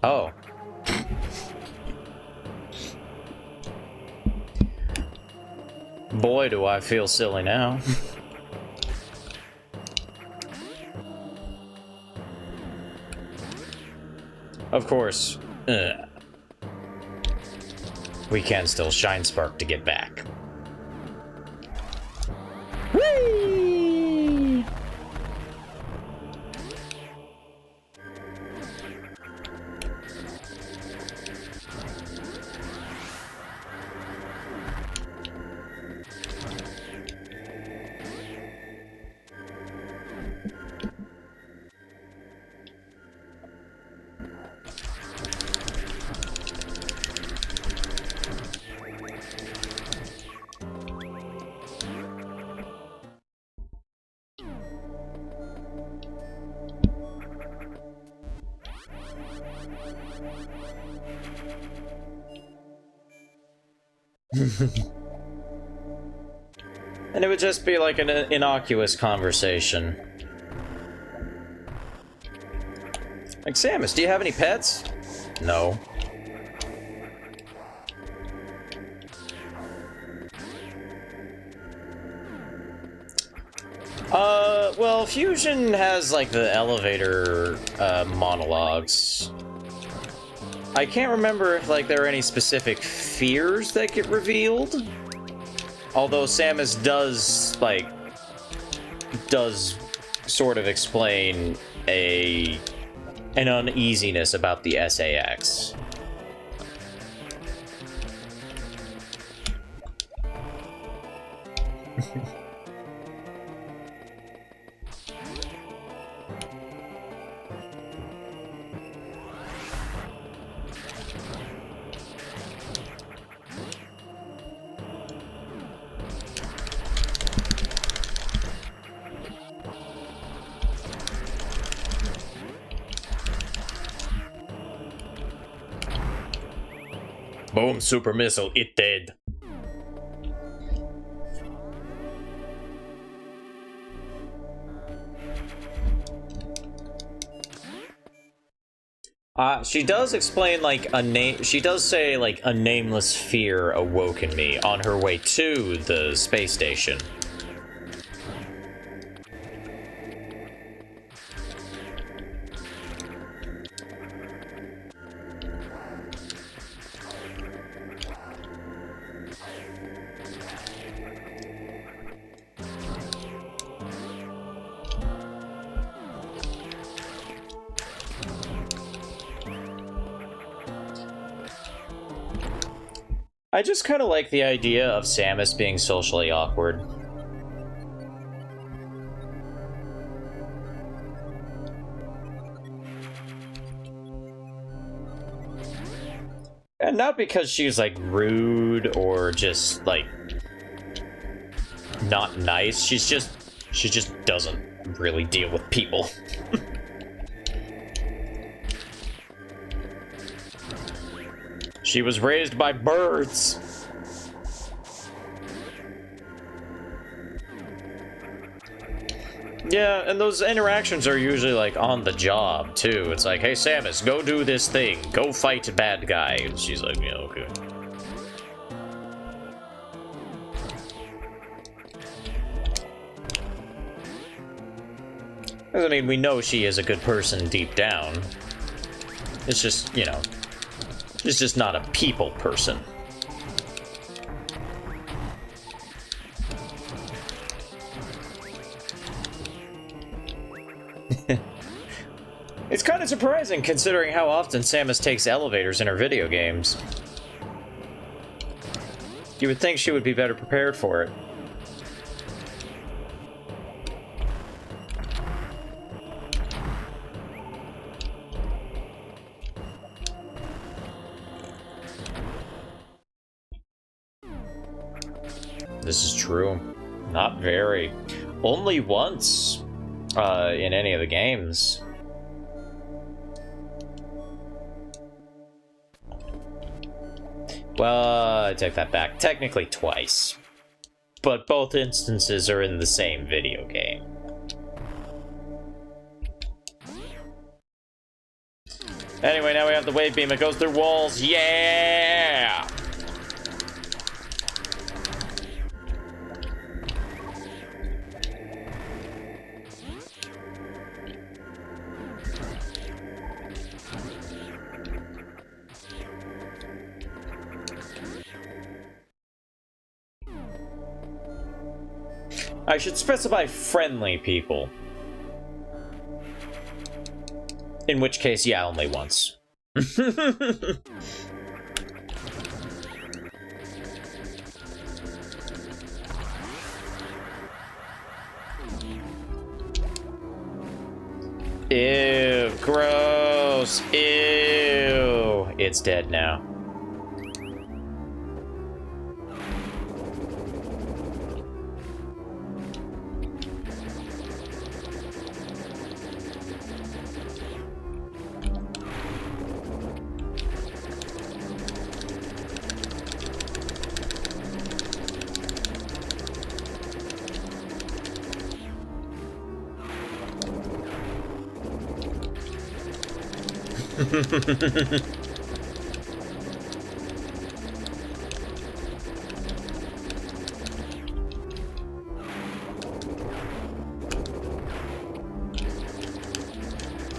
Oh. Boy, do I feel silly now. Of course, we can still Shine Spark to get back. Whee! And it would just be like an innocuous conversation. Like, Samus, do you have any pets? No. Well, Fusion has, like, the elevator, monologues. I can't remember if, like, there are any specific fears that get revealed. Although Samus does, like, sort of explain an uneasiness about the SAX. Boom, super missile, it dead. She does explain, like, she does say, like, a nameless fear awoke in me on her way to the space station. I just kind of like the idea of Samus being socially awkward. And not because she's, like, rude or just, like, not nice. She just doesn't really deal with people. She was raised by birds. Yeah, and those interactions are usually, like, on the job, too. It's like, hey, Samus, go do this thing. Go fight a bad guy. And she's like, yeah, okay. I mean, we know she is a good person deep down. It's just, you know, she's just not a people person. It's kind of surprising considering how often Samus takes elevators in her video games. You would think she would be better prepared for it. This is true. Not very. Only once in any of the games. Well, I take that back. Technically twice. But both instances are in the same video game. Anyway, now we have the wave beam. It goes through walls. Yeah! I should specify friendly people. In which case, yeah, only once. Ew, gross, ew. It's dead now.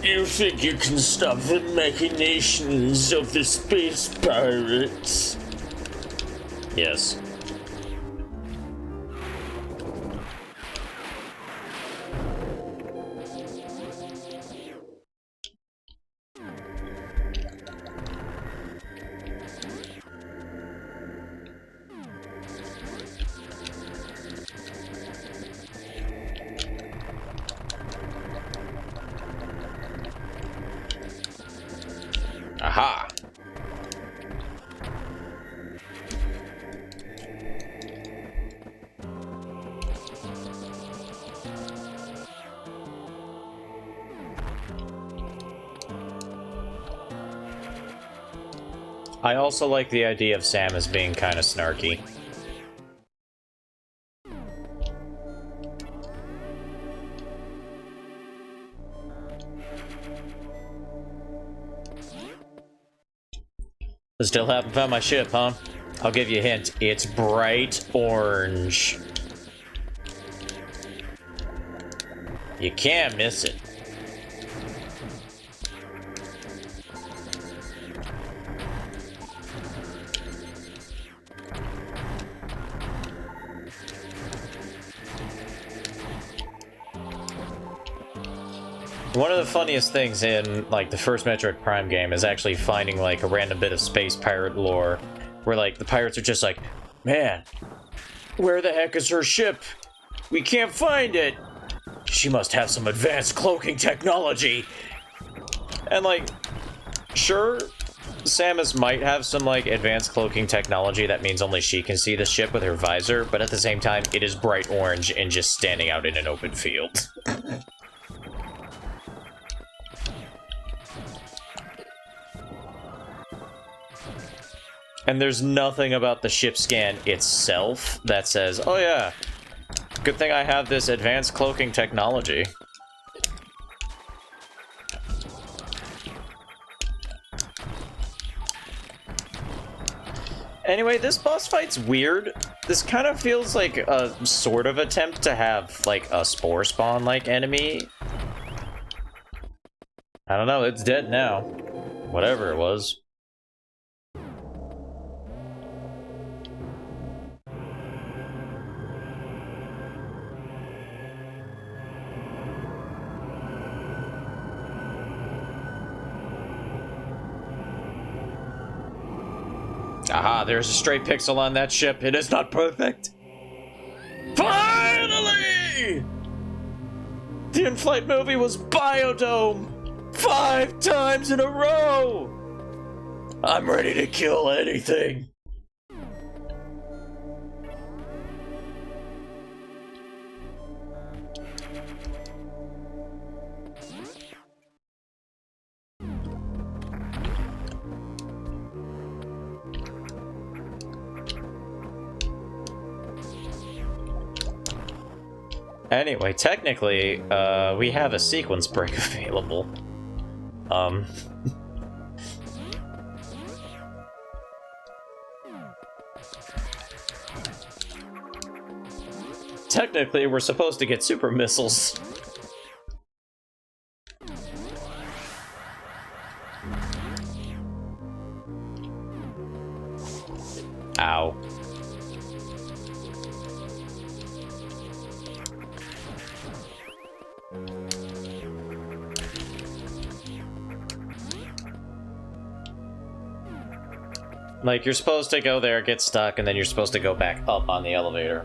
You think you can stop the machinations of the space pirates? Yes. Aha! I also like the idea of Samus being kind of snarky. Still haven't found my ship, huh? I'll give you a hint. It's bright orange. You can't miss it. One of the funniest things in, like, the first Metroid Prime game is actually finding, like, a random bit of space pirate lore where, like, the pirates are just like, man, where the heck is her ship? We can't find it! She must have some advanced cloaking technology! And, like, sure, Samus might have some, like, advanced cloaking technology that means only she can see the ship with her visor, but at the same time, it is bright orange and just standing out in an open field. And there's nothing about the ship scan itself that says, oh yeah, good thing I have this advanced cloaking technology. Anyway, this boss fight's weird. This kind of feels like a sort of attempt to have, like, a spore spawn-like enemy. I don't know, it's dead now. Whatever it was. Aha, there's a stray pixel on that ship. It is not perfect. Finally! The in-flight movie was Biodome! 5 times in a row! I'm ready to kill anything. Anyway, technically, we have a sequence break available. Technically, we're supposed to get super missiles. Ow. Like, you're supposed to go there, get stuck, and then you're supposed to go back up on the elevator.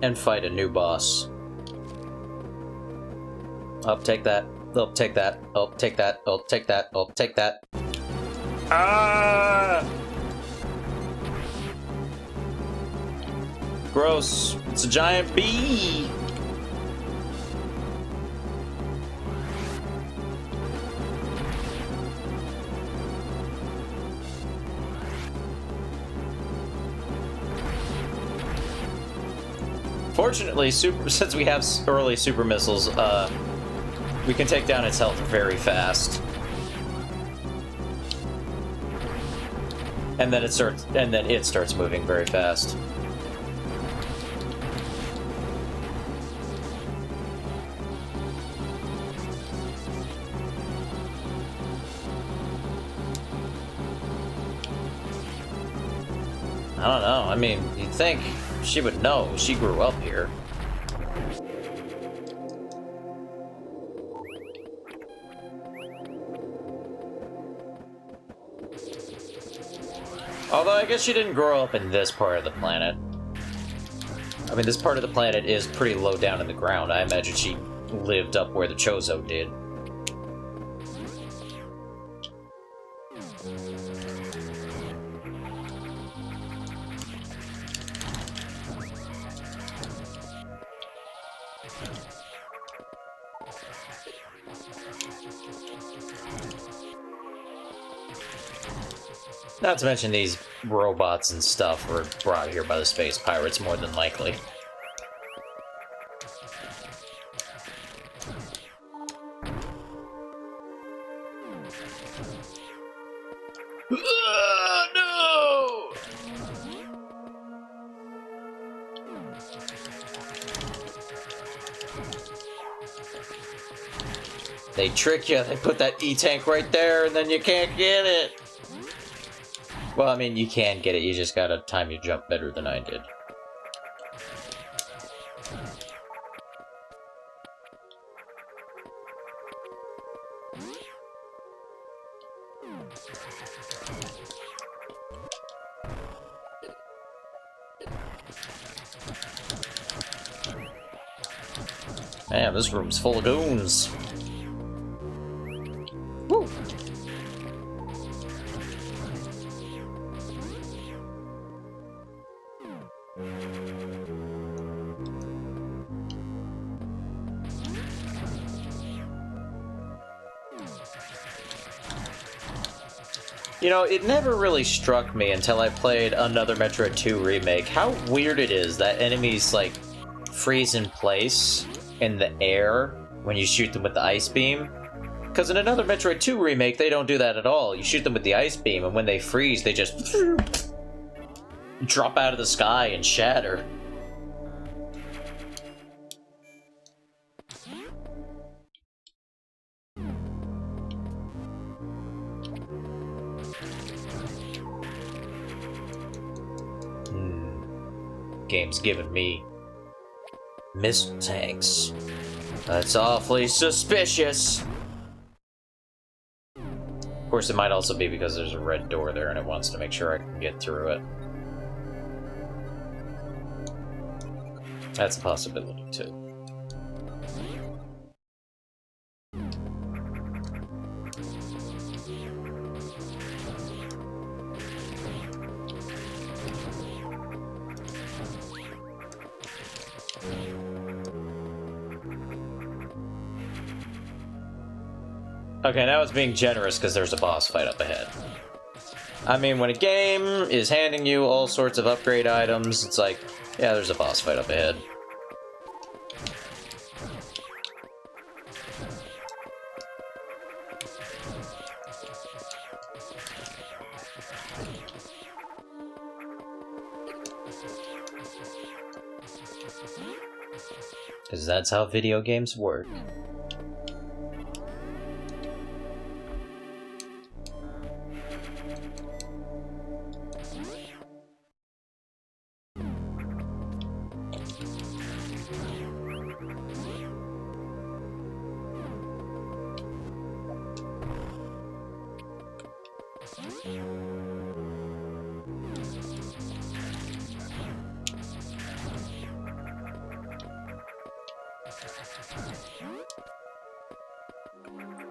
And fight a new boss. I'll take that. I'll take that. I'll take that. I'll take that. I'll take that. Ah! Gross. It's a giant bee! Fortunately, since we have early super missiles, we can take down its health very fast. And then it starts moving very fast. I don't know. I mean, you'd think she would know. She grew up here. Although, I guess she didn't grow up in this part of the planet. I mean, this part of the planet is pretty low down in the ground. I imagine she lived up where the Chozo did. Not to mention these robots and stuff were brought here by the space pirates, more than likely. No! They trick you, they put that E-tank right there, and then you can't get it! Well, I mean, you can get it, you just gotta time your jump better than I did. Man, this room's full of goons. Woo! You know, it never really struck me until I played another Metroid 2 remake how weird it is that enemies, like, freeze in place in the air when you shoot them with the ice beam. Because in another Metroid 2 remake, they don't do that at all. You shoot them with the ice beam, and when they freeze, they just drop out of the sky and shatter. Game's giving me missile tanks. That's awfully suspicious. Of course, it might also be because there's a red door there and it wants to make sure I can get through it. That's a possibility, too. Okay, now it's being generous because there's a boss fight up ahead. I mean, when a game is handing you all sorts of upgrade items, it's like, yeah, there's a boss fight up ahead. Because that's how video games work.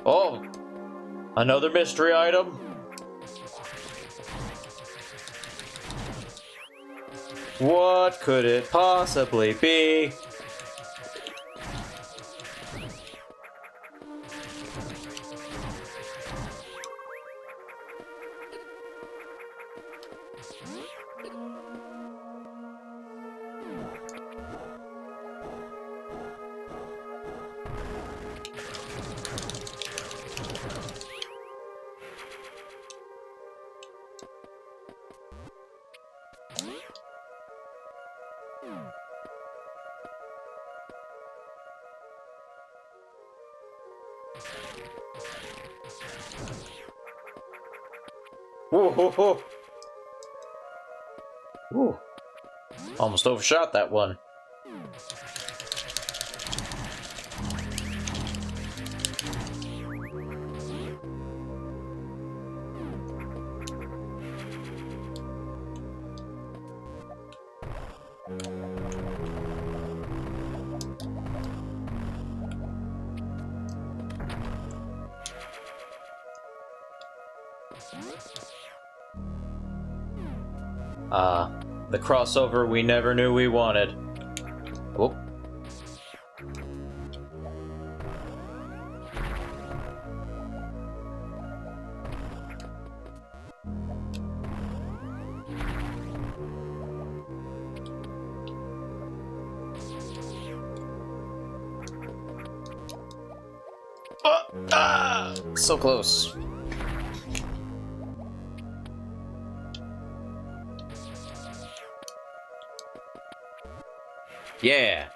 Oh! Another mystery item? What could it possibly be? Whoa, whoa, whoa. Whoa. Almost overshot that one. The crossover we never knew we wanted. Oh. So close. Yeah.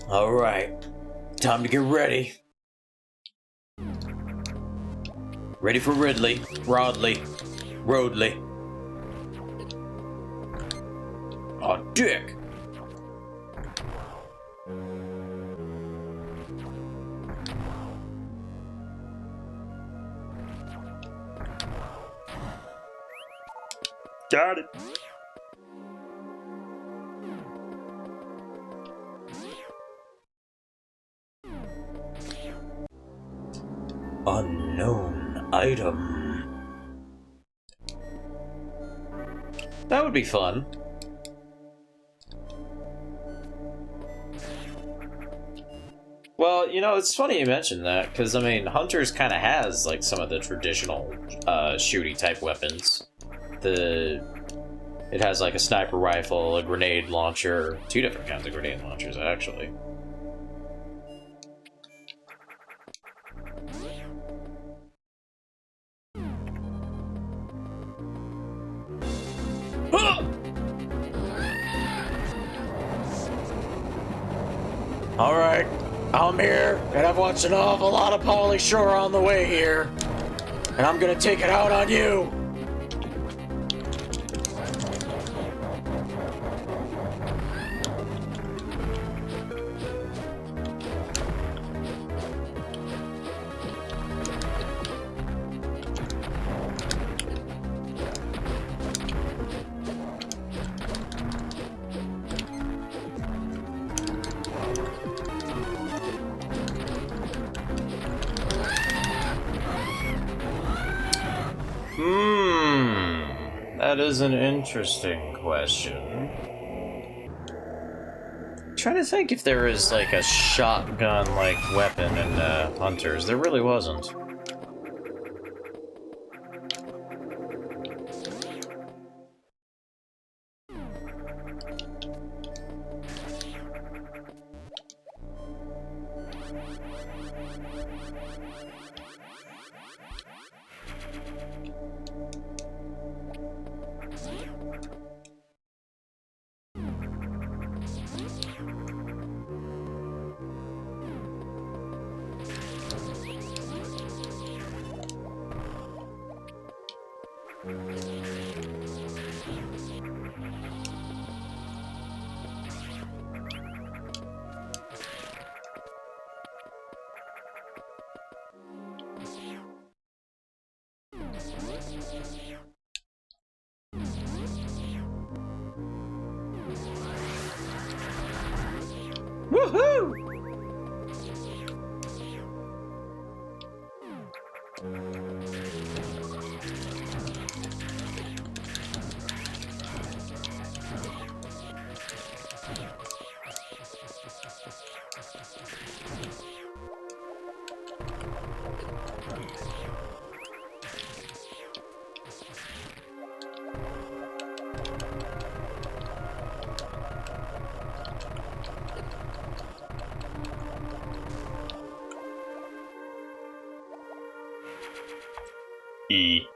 All right, time to get ready. Ready for Ridley, Rodley, Rodley. Oh, dick. Got it. Unknown item. That would be fun. Well, you know, it's funny you mentioned that, because, I mean, Hunters kind of has, like, some of the traditional, shooty-type weapons. It has, like, a sniper rifle, a grenade launcher, 2 different kinds of grenade launchers, actually. Alright, I'm here, and I've watched an awful lot of Pauly Shore on the way here. And I'm gonna take it out on you! That is an interesting question. I'm trying to think if there is like a shotgun-like weapon in Hunters. There really wasn't. Woohoo! E.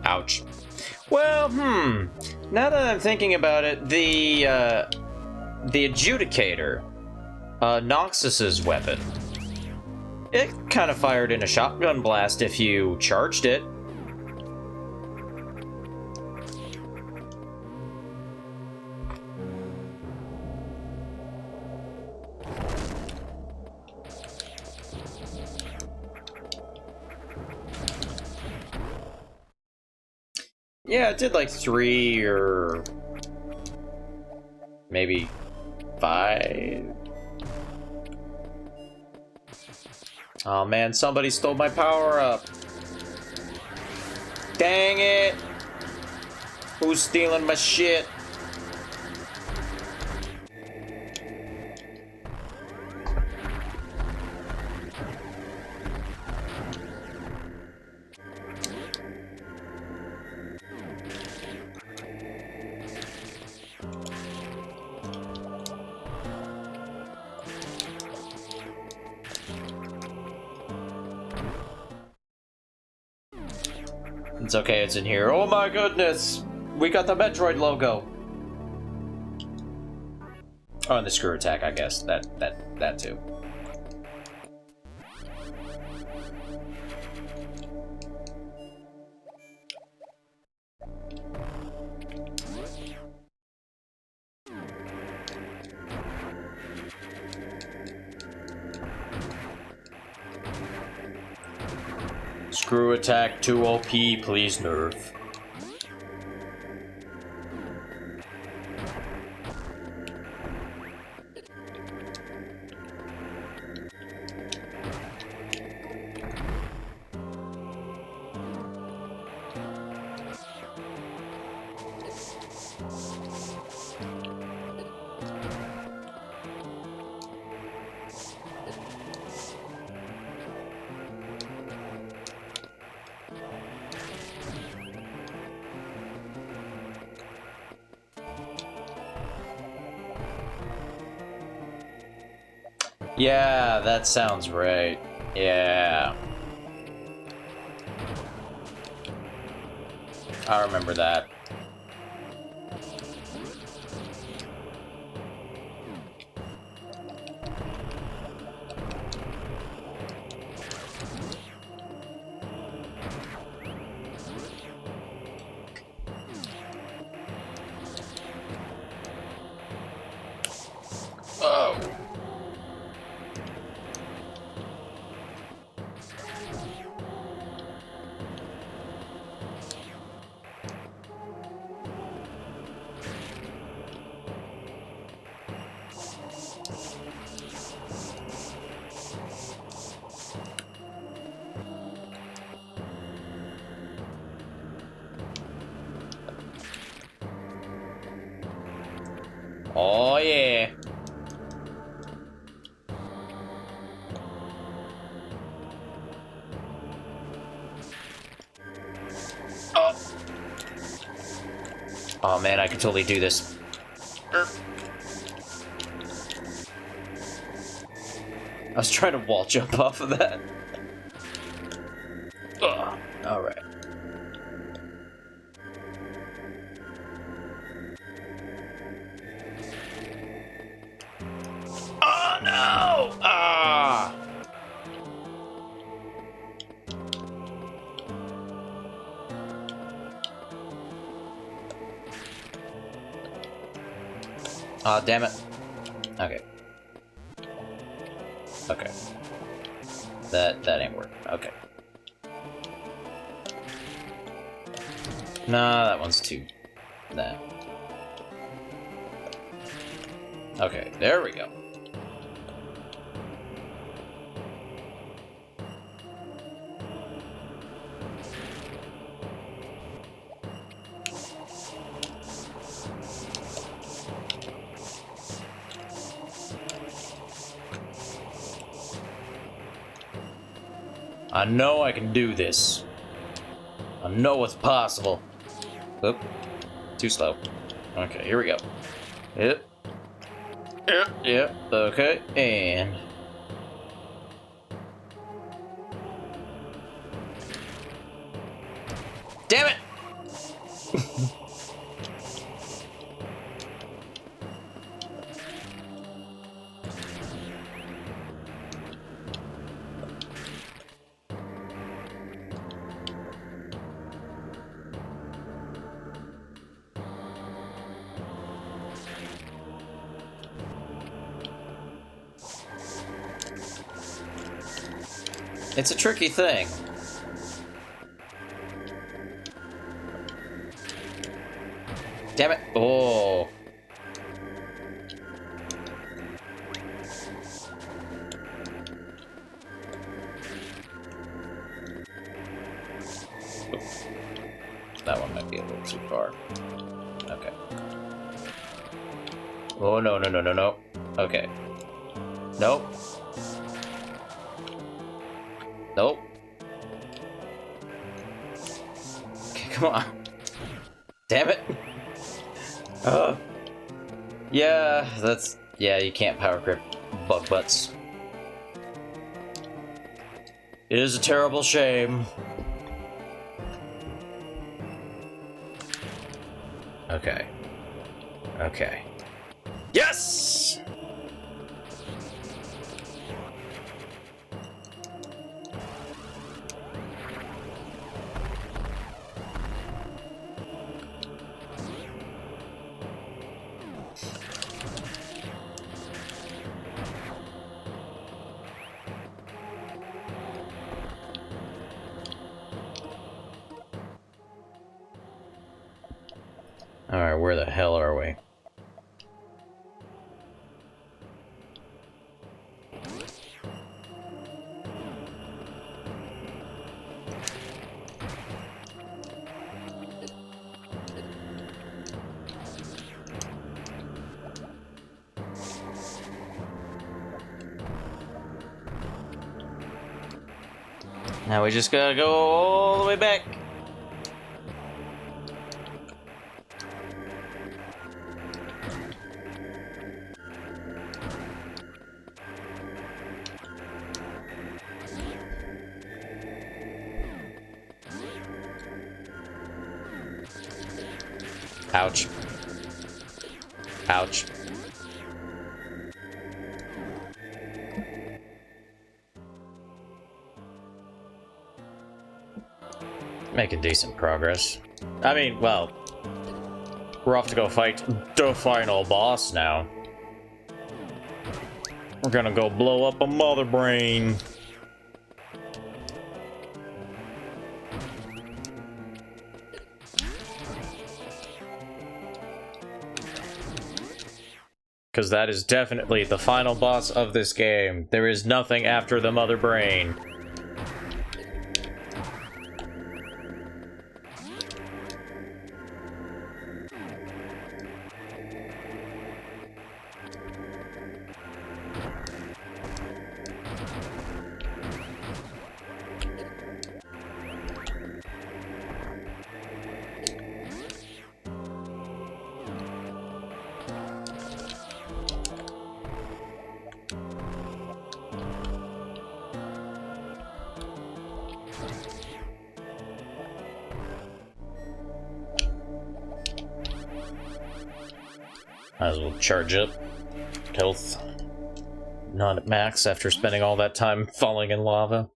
Ouch. Well, now that I'm thinking about it, the Adjudicator, Noxus's weapon, it kind of fired in a shotgun blast if you charged it. Yeah, it did like 3 or maybe 5. Oh man, somebody stole my power-up. Dang it! Who's stealing my shit? It's okay, it's in here. Oh my goodness! We got the Metroid logo! Oh, and the screw attack, I guess. That too. Screw attack 2 OP, please nerf. Yeah, that sounds right. Yeah. I remember that. Oh. Oh yeah. Oh. Oh man, I can totally do this. I was trying to wall jump off of that. Alright. Oh no! Ah! Ah, damn it. Okay. Okay. That ain't working. Okay. Nah, that one's too... That. Okay, there we go. I know I can do this. I know it's possible. Oop. Too slow. Okay, here we go. Yep. Yep, yep. Okay, and... Damn it! It's a tricky thing. Damn it. Oh. That one might be a little too far. Okay. Oh, no, no, no, no, no. Okay. Nope. Nope. Okay, come on. Damn it. Yeah, that's... Yeah, you can't power grip bug butts. It is a terrible shame. Okay. Okay. Yes! Alright, where the hell are we? Now we just gotta go all the way back. Ouch. Ouch. Making decent progress. I mean, well, we're off to go fight the final boss now. We're gonna go blow up a mother brain. Because that is definitely the final boss of this game. There is nothing after the mother brain. Might as well charge up. Health. Not at max after spending all that time falling in lava.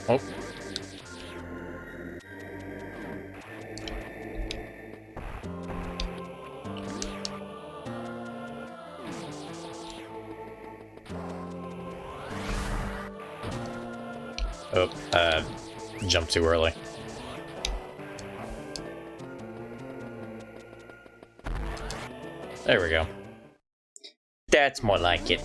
Oh. Oh, jumped too early. There we go. That's more like it.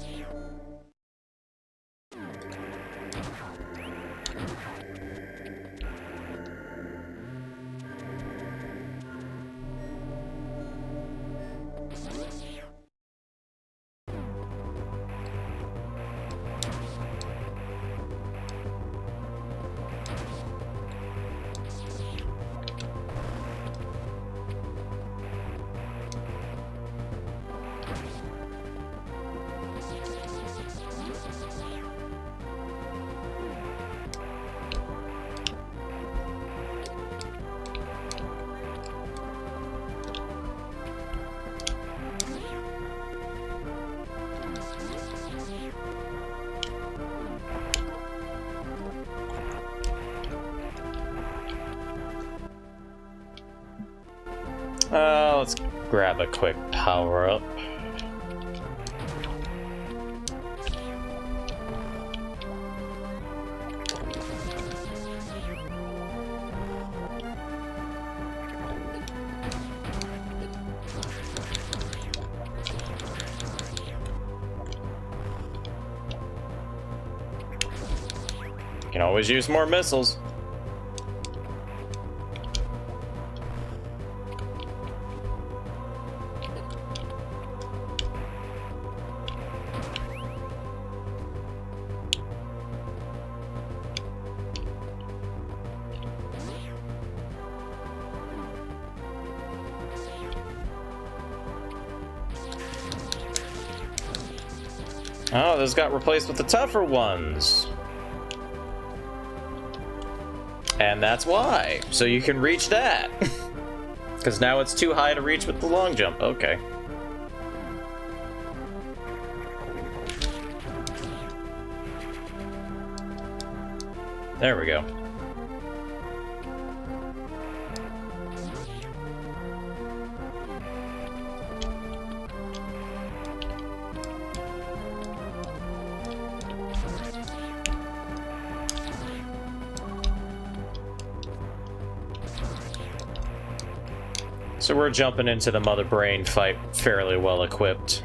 Let's grab a quick power-up. Can always use more missiles. Oh, those got replaced with the tougher ones. And that's why. So you can reach that. Because now it's too high to reach with the long jump. Okay. There we go. So we're jumping into the Mother Brain fight fairly well equipped.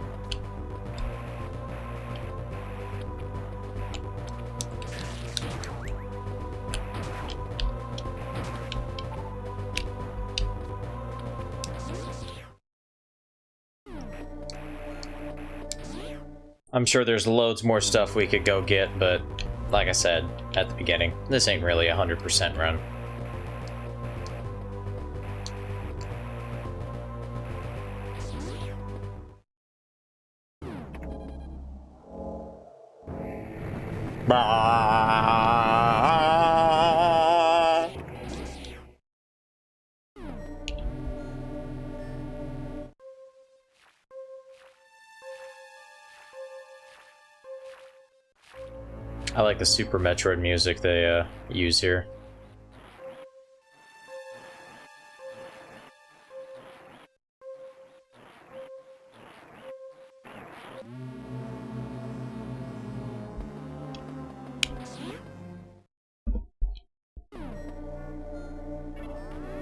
I'm sure there's loads more stuff we could go get, but like I said at the beginning, this ain't really a 100% run. I like the Super Metroid music they use here.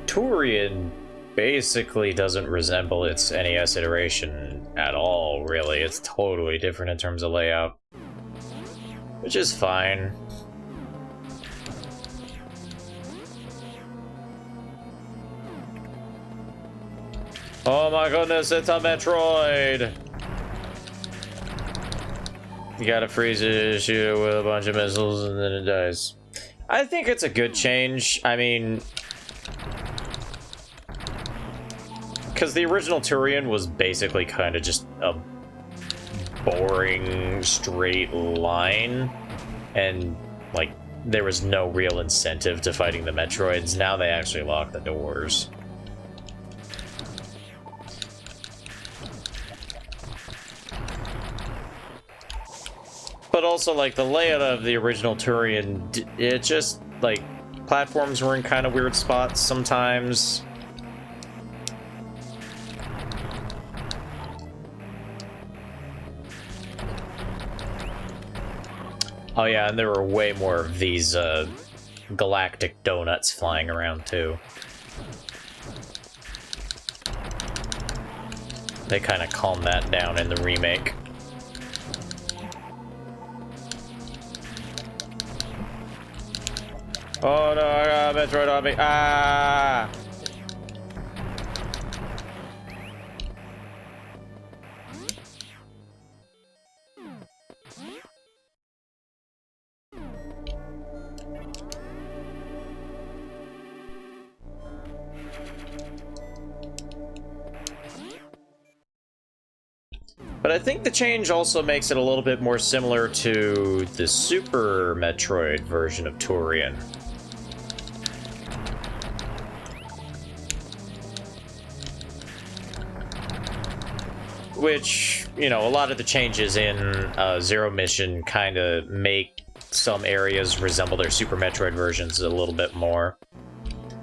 Turian basically doesn't resemble its NES iteration at all, really. It's totally different in terms of layout. Which is fine. Oh my goodness, it's a Metroid! You gotta freeze it, shoot it with a bunch of missiles, and then it dies. I think it's a good change. I mean... because the original Turian was basically kind of just a boring, straight line, and, like, there was no real incentive to fighting the Metroids. Now they actually lock the doors. But also, like, the layout of the original Turian, it just, like, platforms were in kind of weird spots sometimes. Oh yeah, and there were way more of these, galactic donuts flying around, too. They kind of calmed that down in the remake. Oh no, I got a Metroid on me. Ah! But I think the change also makes it a little bit more similar to the Super Metroid version of Turian. Which, you know, a lot of the changes in Zero Mission kind of make some areas resemble their Super Metroid versions a little bit more.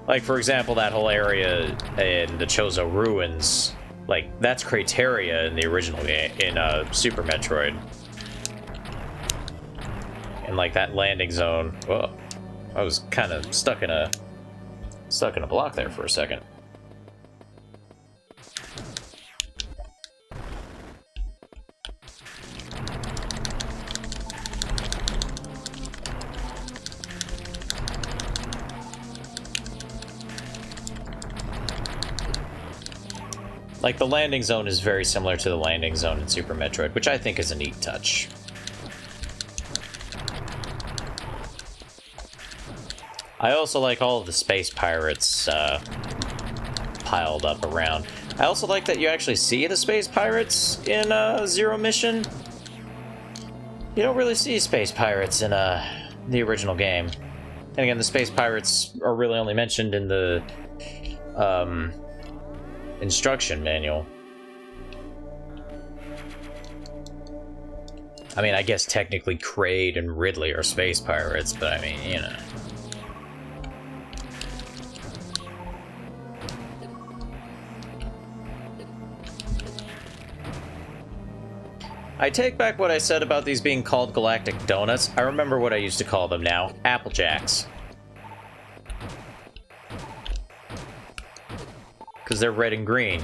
Like, for example, that whole area in the Chozo Ruins, like, that's Crateria in the original game, in Super Metroid. And, like, that landing zone, whoa, I was kind of stuck in a block there for a second. Like, the landing zone is very similar to the landing zone in Super Metroid, which I think is a neat touch. I also like all of the space pirates piled up around. I also like that you actually see the space pirates in Zero Mission. You don't really see space pirates in the original game. And again, the space pirates are really only mentioned in the instruction manual. I mean, I guess technically Kraid and Ridley are space pirates, but I mean, you know. I take back what I said about these being called Galactic Donuts. I remember what I used to call them now. Apple Jacks. because they're red and green.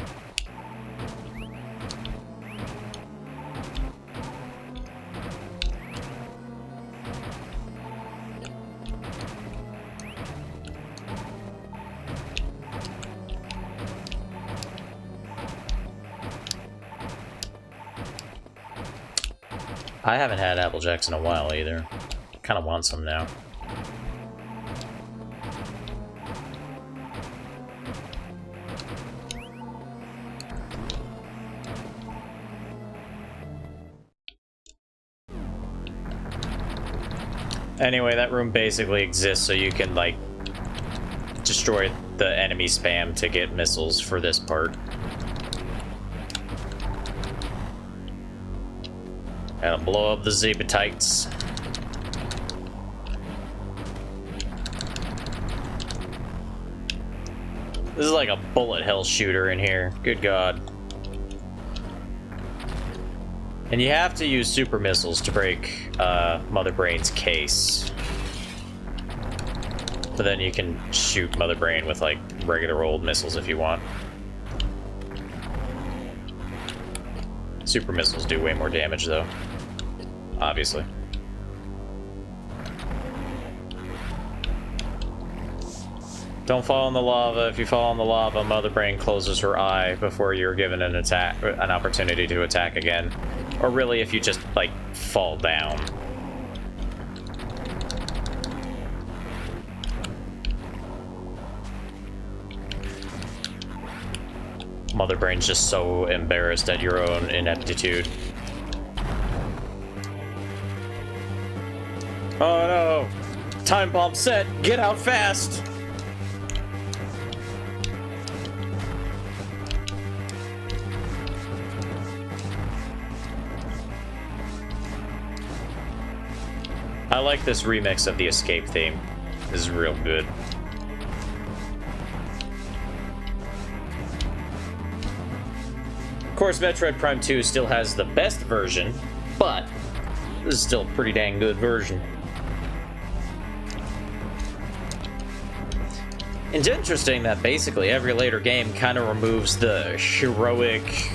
I haven't had Apple Jacks in a while either. Kind of want some now. Anyway, that room basically exists so you can, like, destroy the enemy spam to get missiles for this part. And blow up the Zebatites. This is like a bullet hell shooter in here. Good God. And you have to use super missiles to break Mother Brain's case. But then you can shoot Mother Brain with like regular old missiles if you want. Super missiles do way more damage though. Obviously. Don't fall in the lava. If you fall in the lava, Mother Brain closes her eye before you're given an opportunity to attack again. Or really, if you just, like, fall down. Mother Brain's just so embarrassed at your own ineptitude. Oh no! Time bomb set! Get out fast! I like this remix of the escape theme. This is real good. Of course, Metroid Prime 2 still has the best version, but this is still a pretty dang good version. It's interesting that basically every later game kind of removes the heroic,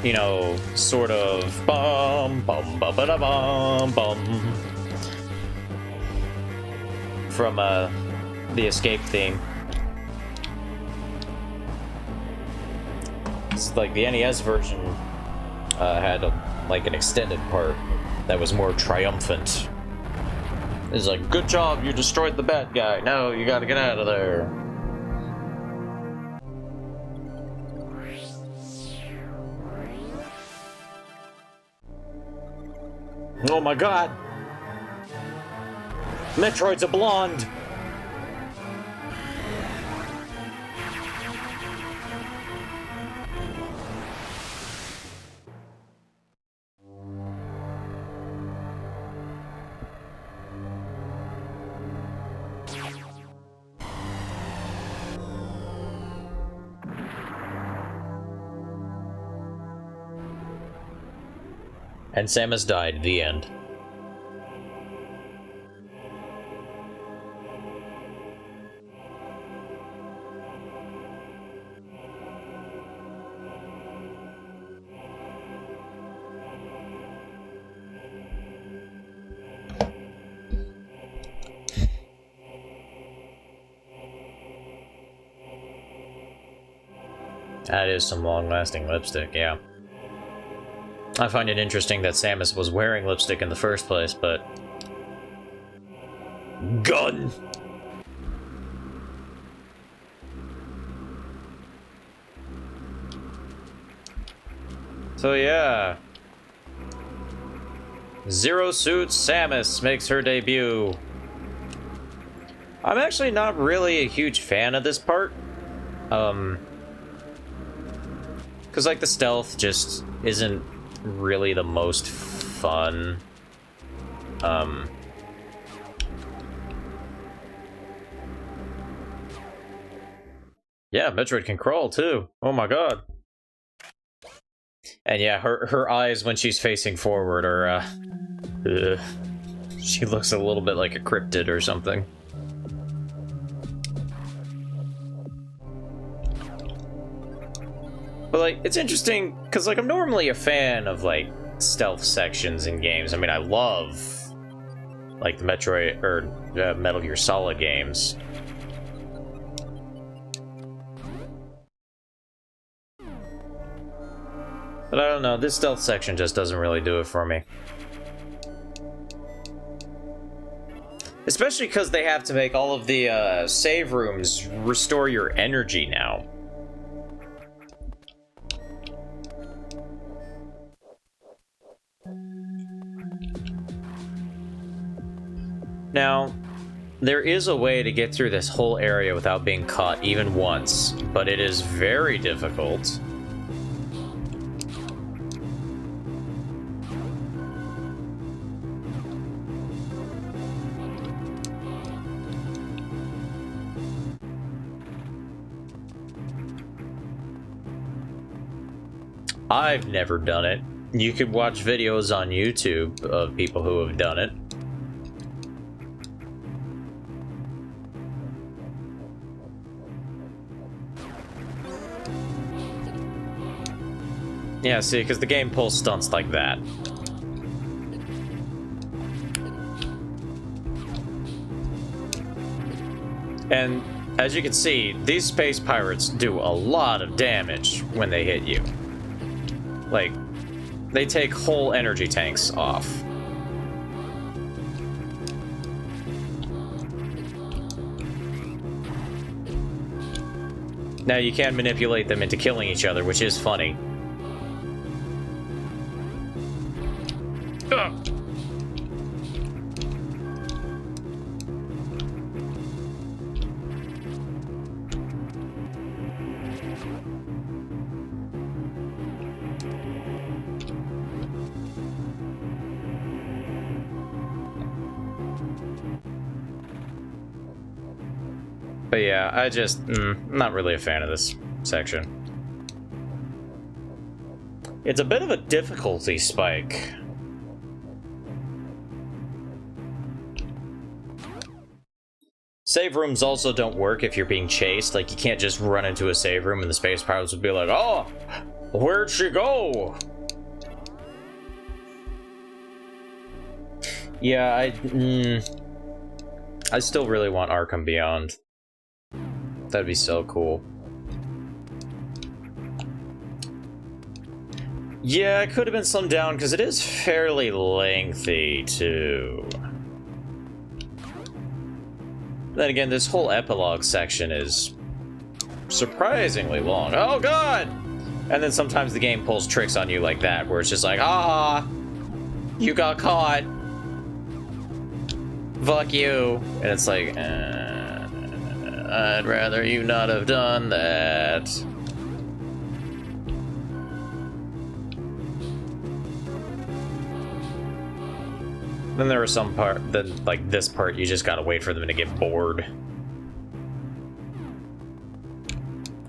you know, sort of bum bum bum ba da bum bum from the escape theme. It's like the NES version had like an extended part that was more triumphant. It's like, good job, you destroyed the bad guy. No, you gotta get out of there. Oh my God! Metroid's a blonde! And Samus died. The end. That is some long-lasting lipstick, yeah. I find it interesting that Samus was wearing lipstick in the first place, but... Gun! So yeah... Zero Suit Samus makes her debut. I'm actually not really a huge fan of this part. Because, like, the stealth just isn't really the most fun. Yeah, Metroid can crawl, too. Oh my God. And yeah, her eyes when she's facing forward are, she looks a little bit like a cryptid or something. But, like, it's interesting, because, like, I'm normally a fan of, like, stealth sections in games. I mean, I love, like, the Metroid, or Metal Gear Solid games. But I don't know, this stealth section just doesn't really do it for me. Especially because they have to make all of the save rooms restore your energy now. Now, there is a way to get through this whole area without being caught even once, but it is very difficult. I've never done it. You could watch videos on YouTube of people who have done it. Yeah, see, because the game pulls stunts like that. And as you can see, these space pirates do a lot of damage when they hit you. Like, they take whole energy tanks off. Now, you can manipulate them into killing each other, which is funny. Ugh. But yeah, I'm not really a fan of this section. It's a bit of a difficulty spike. Save rooms also don't work if you're being chased. Like, you can't just run into a save room and the space pirates would be like, oh, where'd she go? Yeah, I still really want Arkham Beyond. That'd be so cool. Yeah, it could have been slimmed down because it is fairly lengthy too. Then again, this whole epilogue section is surprisingly long. Oh god! And then sometimes the game pulls tricks on you like that, where it's just like, ah, you got caught. Fuck you. And it's like, I'd rather you not have done that. Then there was some part that, like this part, you just gotta wait for them to get bored.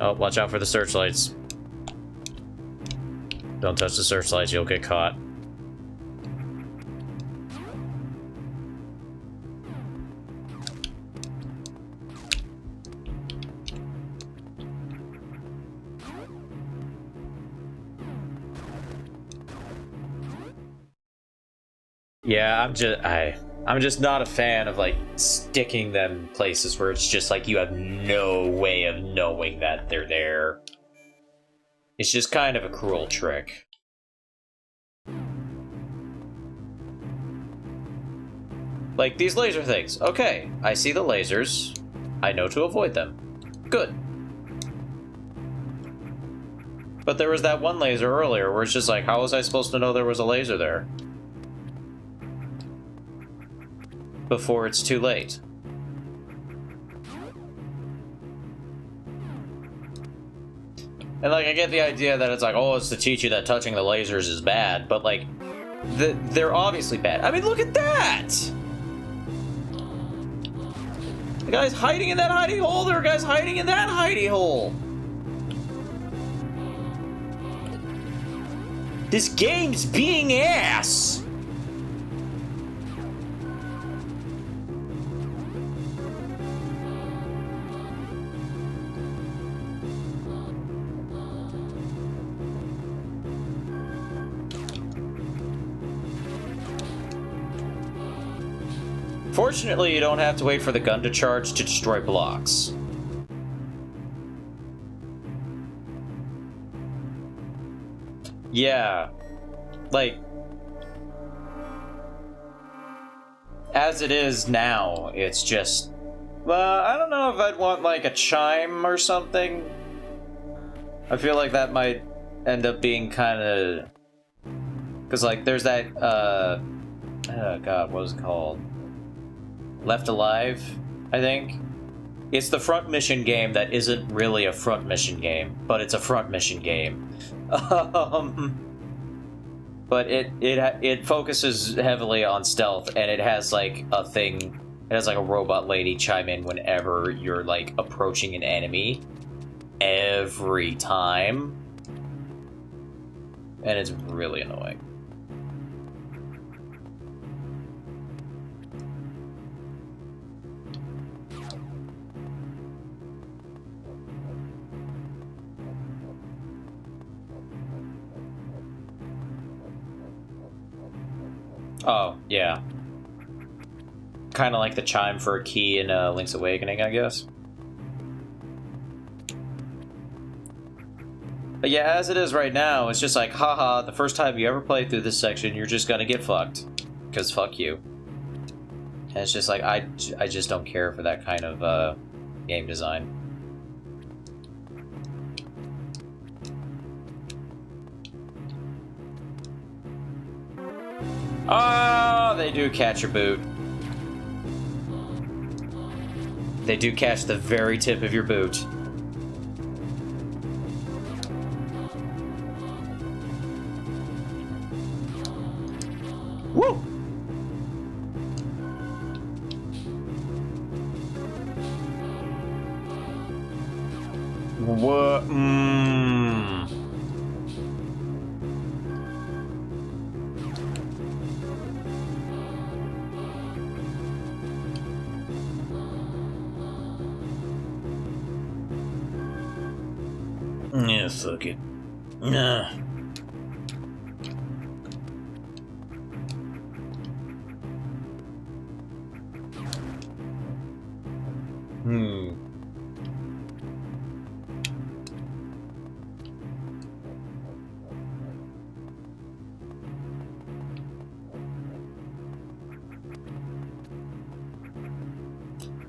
Oh, watch out for the searchlights. Don't touch the searchlights, you'll get caught. Yeah, I'm just not a fan of, like, sticking them places where it's just like you have no way of knowing that they're there. It's just kind of a cruel trick. Like, these laser things. Okay, I see the lasers. I know to avoid them. Good. But there was that one laser earlier where it's just like, how was I supposed to know there was a laser there? Before it's too late. And, like, I get the idea that it's like, oh, it's to teach you that touching the lasers is bad, but, like, they're obviously bad. I mean, look at that! The guy's hiding in that hidey hole, there are guys hiding in that hidey hole! This game's being ass! Fortunately, you don't have to wait for the gun to charge to destroy blocks. Yeah. Like, as it is now, it's just... Well, I don't know if I'd want, like, a chime or something. I feel like that might end up being kind of... Because, like, there's that, oh, God, what was it called? Left Alive, I think? It's the front mission game that isn't really a front mission game, but it's a front mission game. But it focuses heavily on stealth, and it has, like, a thing... It has, like, a robot lady chime in whenever you're, like, approaching an enemy. Every time. And it's really annoying. Oh, yeah. Kind of like the chime for a key in Link's Awakening, I guess. But yeah, as it is right now, it's just like, haha, the first time you ever play through this section, you're just gonna get fucked. Because fuck you. And it's just like, I just don't care for that kind of game design. Oh, they do catch your boot. They do catch the very tip of your boot. Woo! What? Yeah, fuck it. Nah.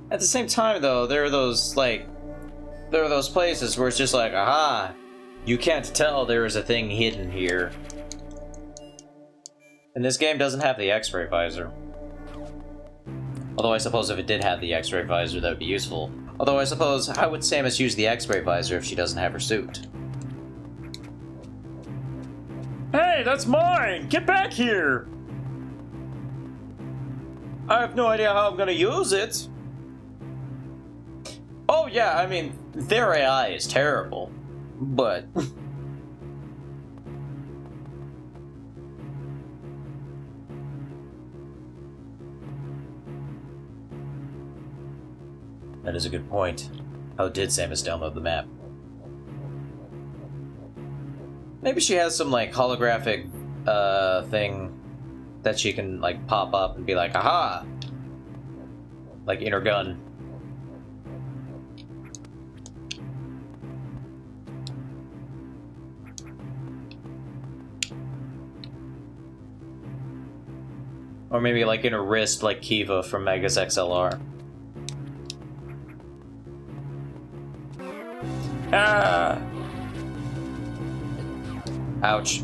At the same time, though, there are those places where it's just like, aha, you can't tell there is a thing hidden here. And this game doesn't have the X-ray visor. Although I suppose if it did have the X-ray visor, that would be useful. Although I suppose, how would Samus use the X-ray visor if she doesn't have her suit? Hey, that's mine! Get back here! I have no idea how I'm gonna use it. Oh yeah, I mean, their AI is terrible, but... That is a good point. How did Samus download the map? Maybe she has some, like, holographic, thing that she can, like, pop up and be like, aha! Like, in her gun. Or maybe, like, in her wrist, like Kiva from Mega's XLR. Ah! Ouch.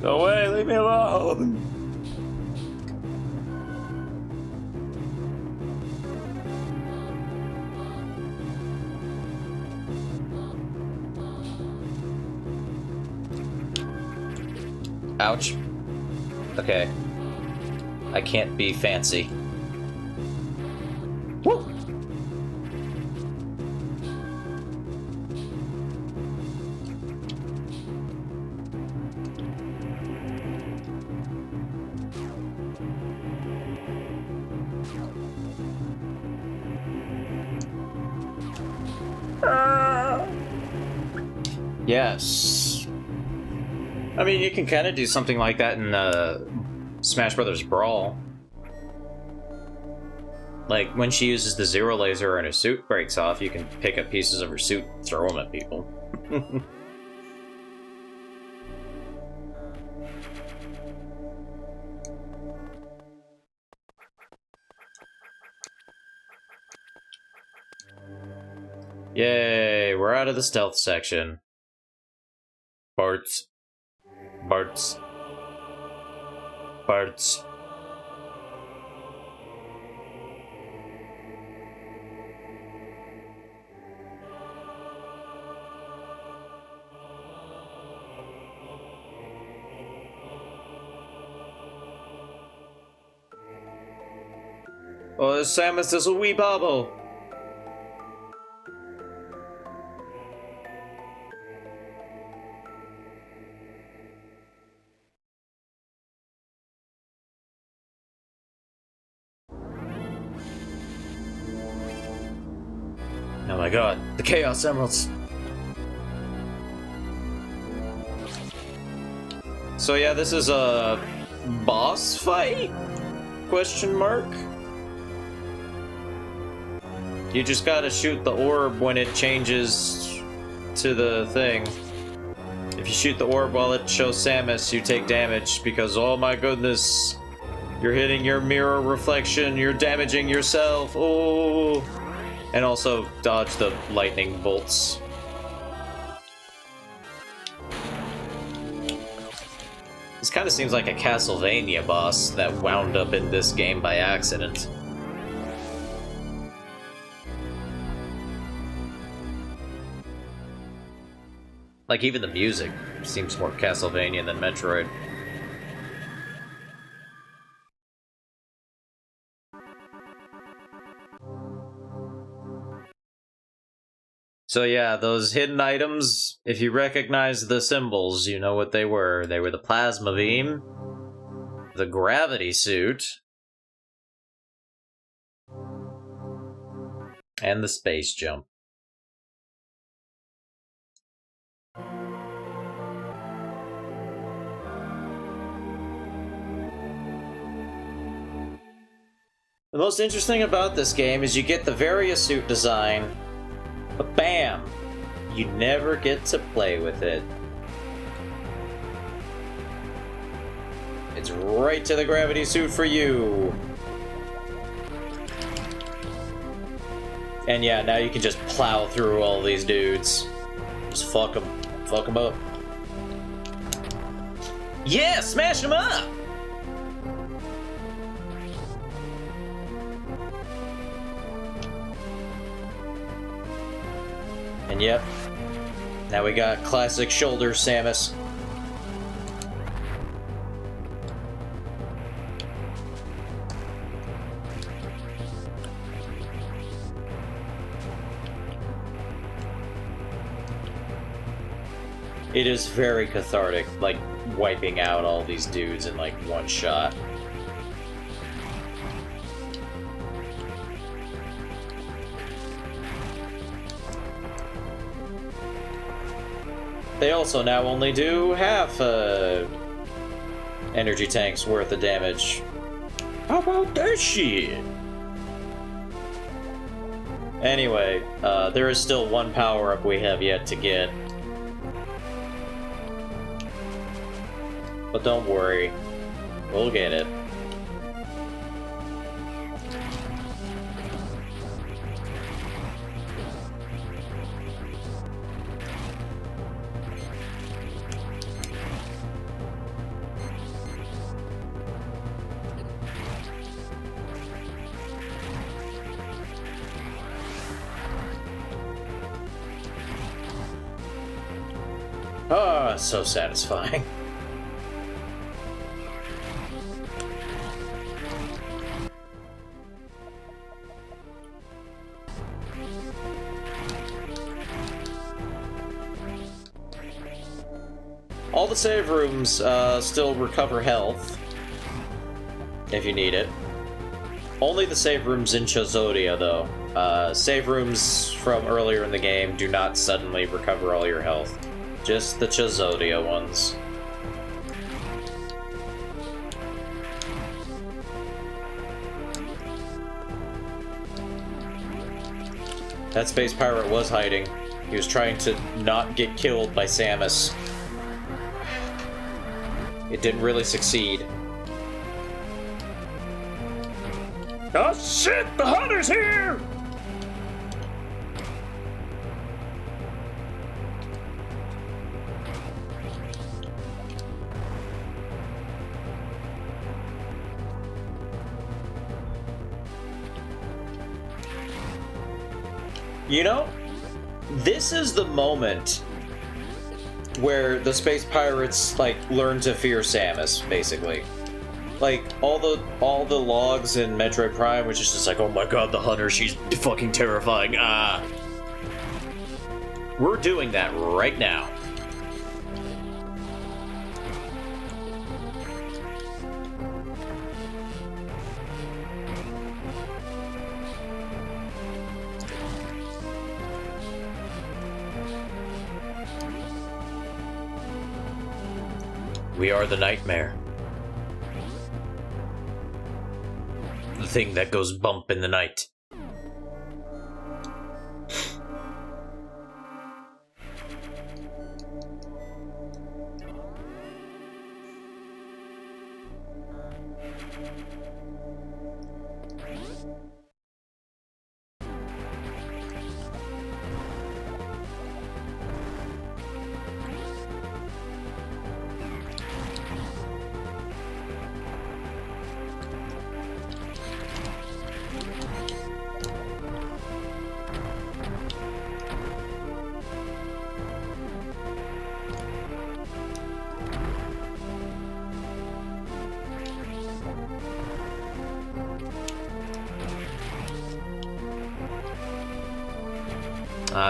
Go away, leave me alone! Ouch. Okay. I can't be fancy. Woo! Yes. I mean, you can kind of do something like that in Smash Brothers Brawl. Like, when she uses the zero laser and her suit breaks off, you can pick up pieces of her suit and throw them at people. Yay, we're out of the stealth section. Barts. Barts. Barts. Oh, Samus is a wee bobble. Oh my god, the Chaos Emeralds. So yeah, this is a boss fight? Question mark? You just gotta shoot the orb when it changes to the thing. If you shoot the orb while it shows Samus, you take damage because, oh my goodness, you're hitting your mirror reflection, you're damaging yourself, oh! And also dodge the lightning bolts. This kind of seems like a Castlevania boss that wound up in this game by accident. Like, even the music seems more Castlevania than Metroid. So yeah, those hidden items, if you recognize the symbols, you know what they were. They were the plasma beam, the gravity suit, and the space jump. The most interesting about this game is you get the various suit design, but bam! You never get to play with it. It's right to the gravity suit for you! And yeah, now you can just plow through all these dudes. Just fuck them. Fuck them up. Yeah! Smash them up! And yep, now we got classic shoulder Samus. It is very cathartic, like, wiping out all these dudes in, like, one shot. They also now only do half energy tanks worth of damage. How about that shit? Anyway, there is still one power-up we have yet to get. But don't worry, we'll get it. Ah, so satisfying. All the save rooms still recover health, if you need it. Only the save rooms in Chozodia, though. Save rooms from earlier in the game do not suddenly recover all your health. Just the Chazodia ones. That space pirate was hiding. He was trying to not get killed by Samus. It didn't really succeed. Oh shit! The hunter's here! You know, this is the moment where the space pirates, like, learn to fear Samus, basically. Like, all the logs in Metroid Prime, which is just like, oh my god, the hunter, she's fucking terrifying, We're doing that right now. We are the nightmare. The thing that goes bump in the night.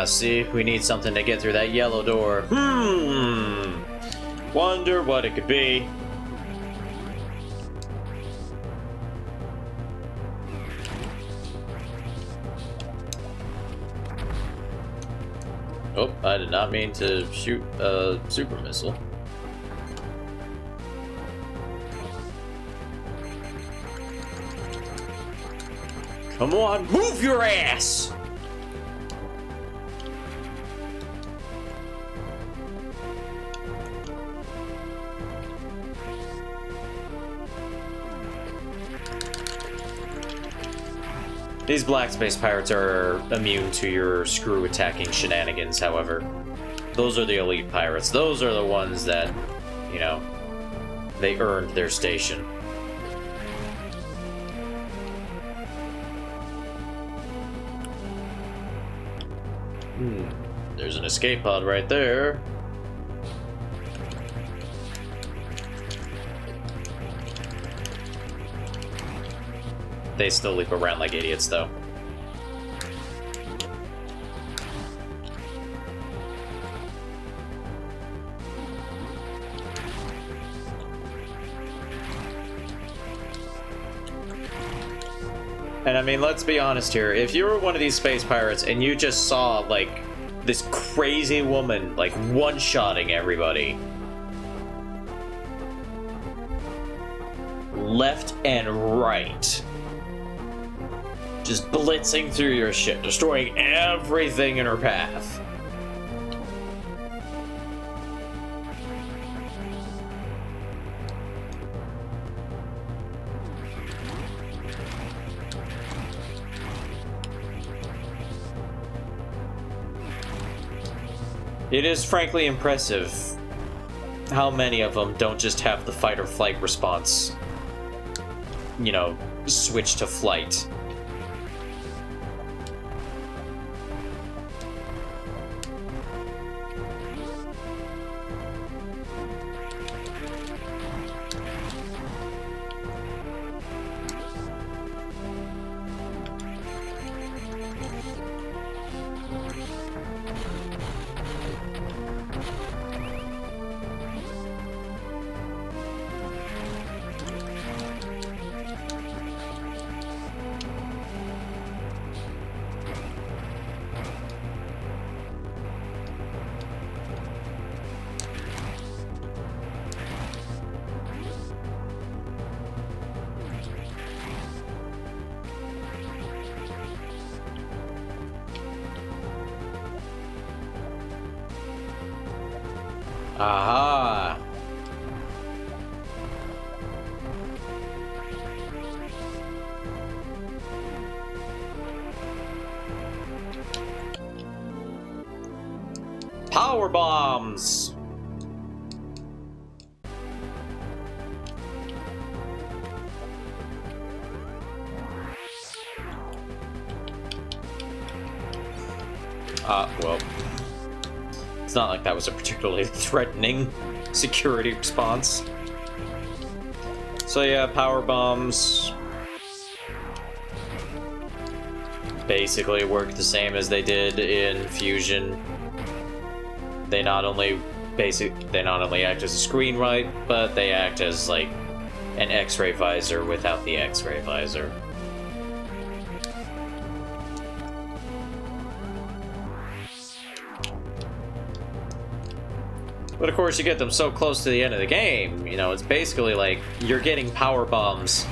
See, we need something to get through that yellow door. Wonder what it could be. Oh, I did not mean to shoot a super missile. Come on, move your ass! These black space pirates are immune to your screw attacking shenanigans, however. Those are the elite pirates. Those are the ones that, you know, they earned their station. There's an escape pod right there. They still leap around like idiots, though. And I mean, let's be honest here. If you were one of these space pirates and you just saw, like, this crazy woman, like, one-shotting everybody, left and right, just blitzing through your shit, destroying everything in her path. It is frankly impressive how many of them don't just have the fight or flight response, you know, switch to flight. Aha! Power bombs! Well. It's not like that was a particularly threatening security response. So yeah, power bombs basically work the same as they did in Fusion. They not only act as a screen light, but they act as like an X-ray visor without the X-ray visor. But of course, you get them so close to the end of the game, you know, it's basically like you're getting power bombs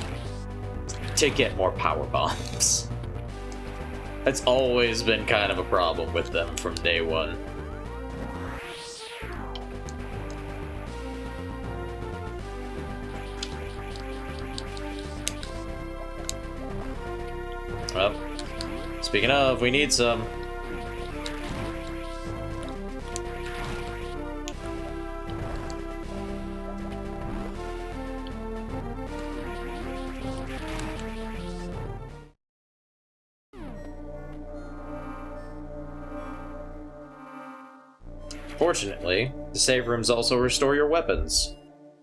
to get more power bombs. That's always been kind of a problem with them from day one. Well, speaking of, we need some. Fortunately, the save rooms also restore your weapons.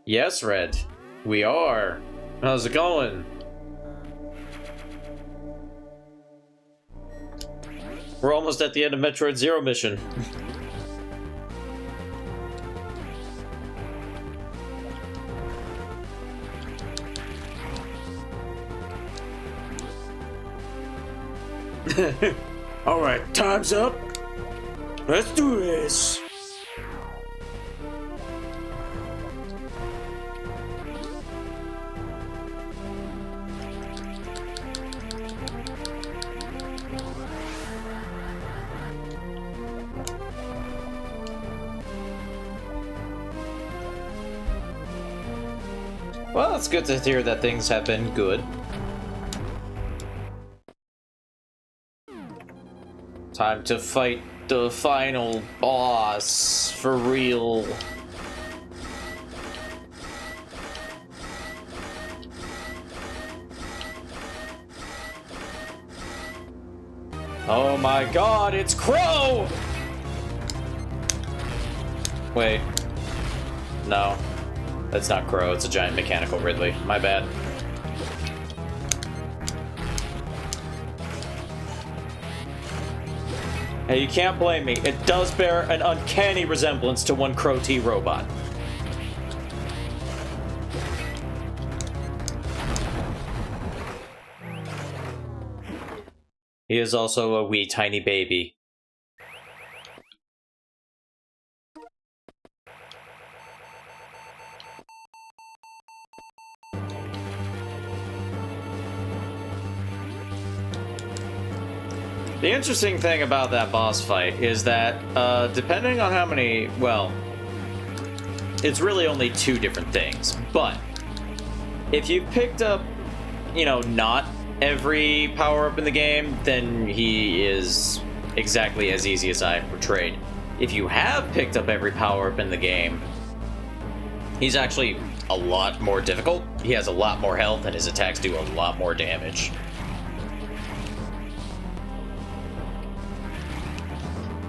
Yes, Red. We are. How's it going? We're almost at the end of Metroid Zero mission. Alright, time's up. Let's do this. Well, it's good to hear that things have been good. Time to fight the final boss for real. Oh my god, it's Crow! Wait. No. That's not Crow, it's a giant mechanical Ridley. My bad. Hey, you can't blame me. It does bear an uncanny resemblance to one Crow T robot. He is also a wee tiny baby. The interesting thing about that boss fight is that, depending on how many, well, it's really only two different things, but if you picked up, you know, not every power-up in the game, then he is exactly as easy as I portrayed. If you have picked up every power-up in the game, he's actually a lot more difficult. He has a lot more health, and his attacks do a lot more damage.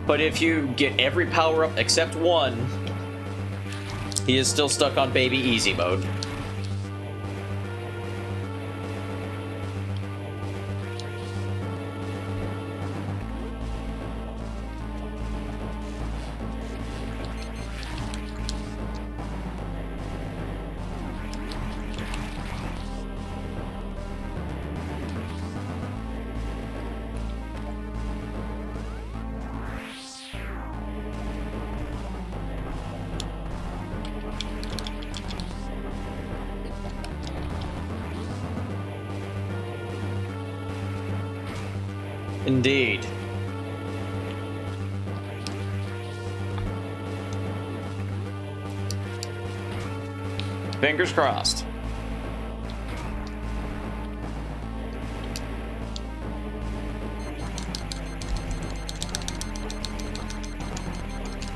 But if you get every power-up except one, he is still stuck on baby easy mode. Indeed. Fingers crossed.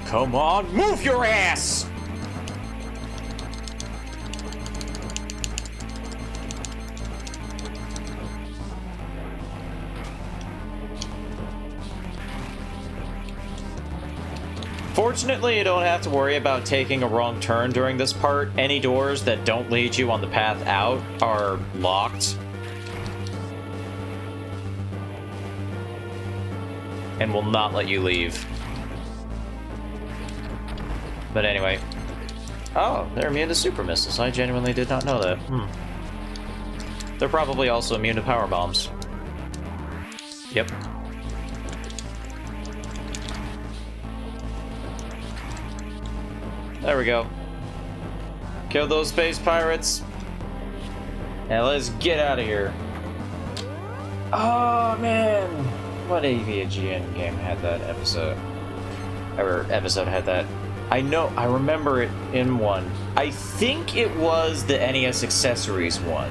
Come on, move your ass! Fortunately, you don't have to worry about taking a wrong turn during this part. Any doors that don't lead you on the path out are locked. And will not let you leave. But anyway. Oh, they're immune to super missiles. I genuinely did not know that. They're probably also immune to power bombs. Yep. There we go. Kill those space pirates. Now let's get out of here. Oh man, what AVGN game had that episode? Or episode had that? I know, I remember it in one. I think it was the NES Accessories one.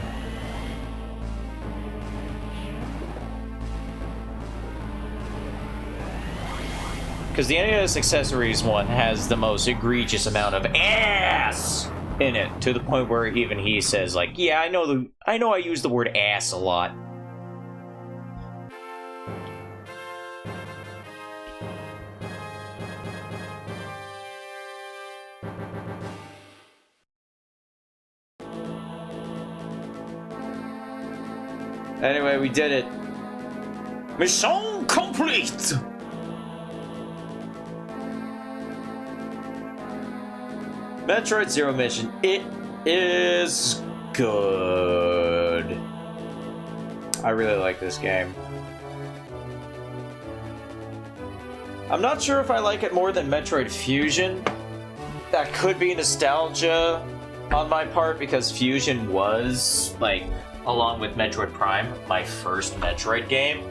Because the NES Accessories one has the most egregious amount of ass in it, to the point where even he says, like, yeah, I know I use the word ass a lot. Anyway, we did it. Mission complete! Metroid Zero Mission. It is good. I really like this game. I'm not sure if I like it more than Metroid Fusion. That could be nostalgia on my part, because Fusion was, like, along with Metroid Prime, my first Metroid game.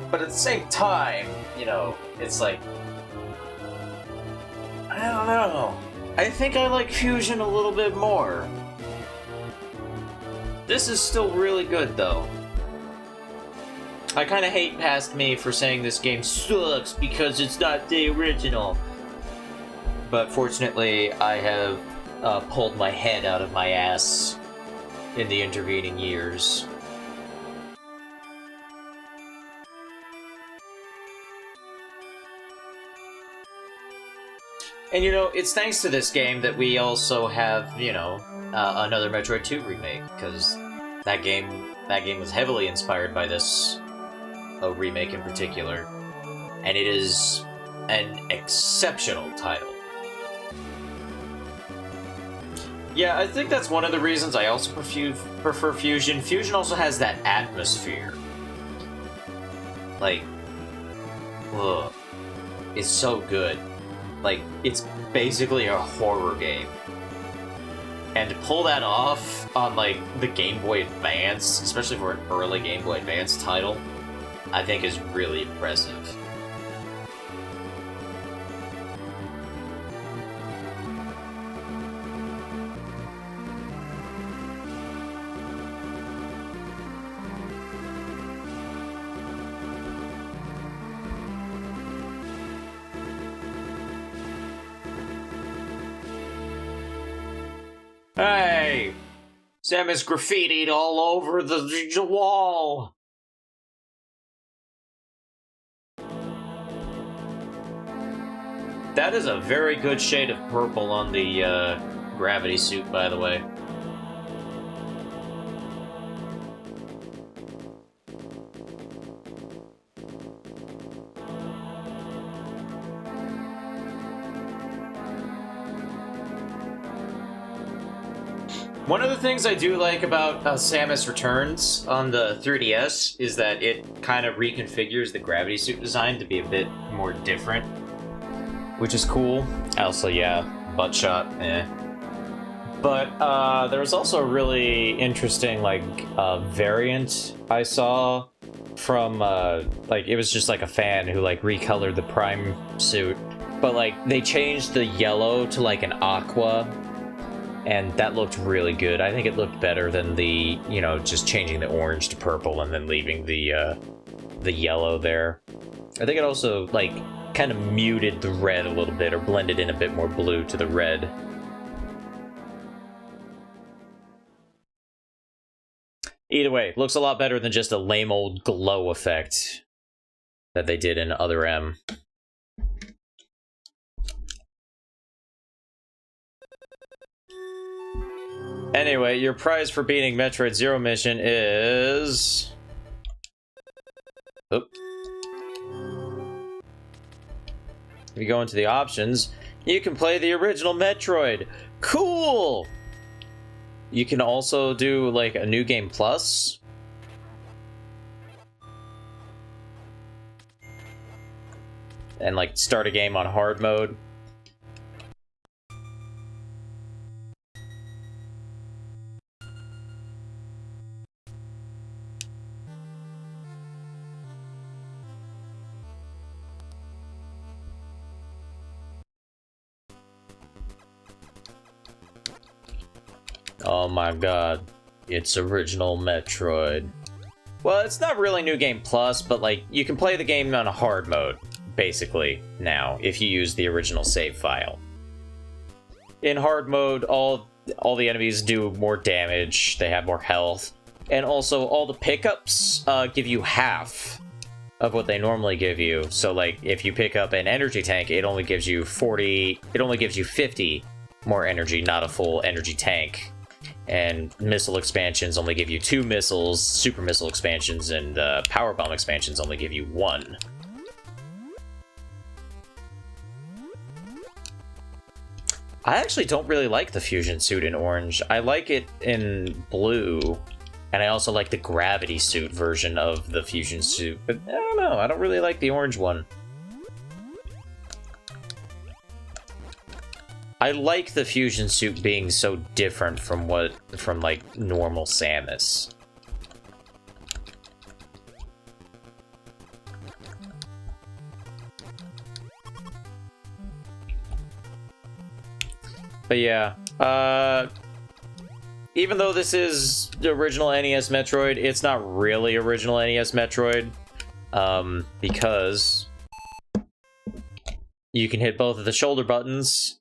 But at the same time, you know, it's like, I don't know. I think I like Fusion a little bit more. This is still really good, though. I kind of hate past me for saying this game sucks because it's not the original. But fortunately, I have pulled my head out of my ass in the intervening years. And you know, it's thanks to this game that we also have, you know, another Metroid 2 remake, because that game was heavily inspired by this remake in particular, and it is an exceptional title. Yeah, I think that's one of the reasons I also prefer Fusion. Fusion also has that atmosphere. Like, ugh, it's so good. Like, it's basically a horror game. And to pull that off on, like, the Game Boy Advance, especially for an early Game Boy Advance title, I think is really impressive. Hey! Samus graffitied all over the wall! That is a very good shade of purple on the gravity suit, by the way. One of the things I do like about Samus Returns on the 3DS is that it kind of reconfigures the gravity suit design to be a bit more different, which is cool. Also, yeah, butt shot, eh. But there was also a really interesting, like, variant I saw from, like, it was just like a fan who, like, recolored the Prime suit. But, like, they changed the yellow to, like, an aqua. and that looked really good. I think it looked better than the, you know, just changing the orange to purple and then leaving the yellow there. I think it also, like, kind of muted the red a little bit, or blended in a bit more blue to the red. Either way, looks a lot better than just a lame old glow effect that they did in Other M. Anyway, your prize for beating Metroid Zero Mission is... Oop. If you go into the options, you can play the original Metroid. Cool! You can also do, like, a New Game Plus. And, like, start a game on hard mode. Oh my god, it's original Metroid. Well, it's not really New Game Plus, but like, you can play the game on a hard mode, basically, now, if you use the original save file. In hard mode, all the enemies do more damage, they have more health, and also all the pickups give you half of what they normally give you. So like, if you pick up an energy tank, it only gives you 50 more energy, not a full energy tank. And missile expansions only give you 2 missiles, super missile expansions and power bomb expansions only give you 1. I actually don't really like the fusion suit in orange. I like it in blue, and I also like the gravity suit version of the fusion suit, but I don't know, I don't really like the orange one. I like the fusion suit being so different from like normal Samus. But yeah, even though this is the original NES Metroid, it's not really original NES Metroid, because you can hit both of the shoulder buttons,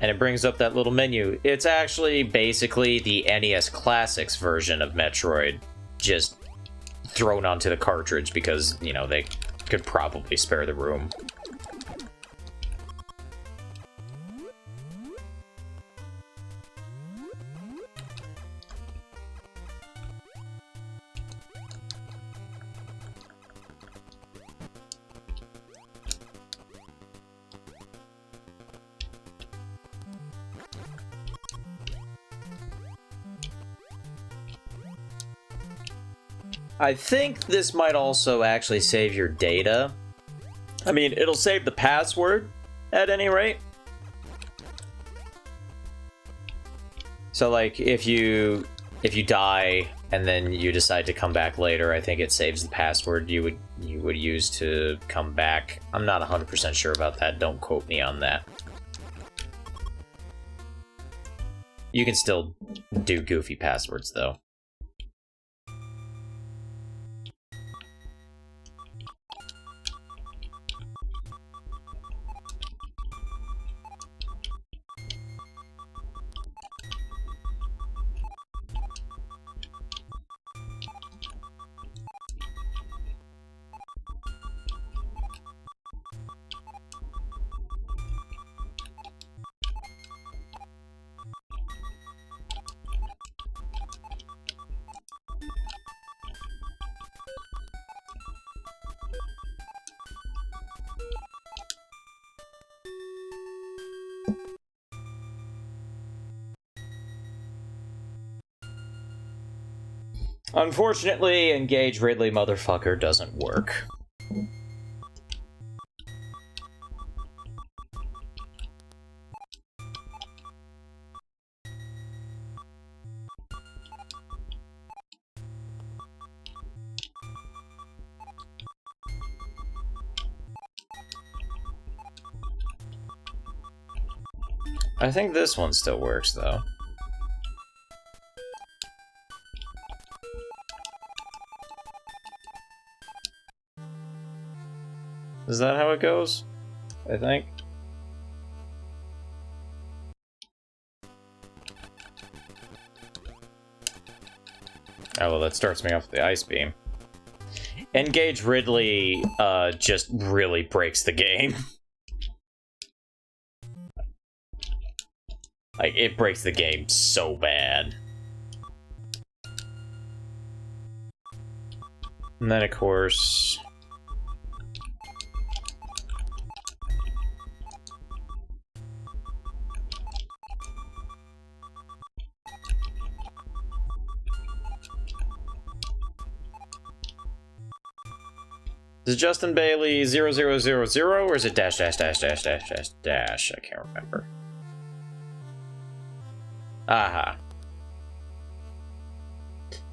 and it brings up that little menu. It's actually basically the NES Classics version of Metroid, just thrown onto the cartridge because, you know, they could probably spare the room. I think this might also actually save your data. I mean, it'll save the password, at any rate. So, like, if you die and then you decide to come back later, I think it saves the password you would use to come back. I'm not 100% sure about that. Don't quote me on that. You can still do goofy passwords, though. Unfortunately, Engage Ridley motherfucker doesn't work. I think this one still works, though. Is that how it goes? I think. Oh, well, that starts me off with the ice beam. Engage Ridley, just really breaks the game. Like, it breaks the game so bad. And then, of course... Is it Justin Bailey 0000 or is it dash dash dash dash dash dash dash? I can't remember. Aha.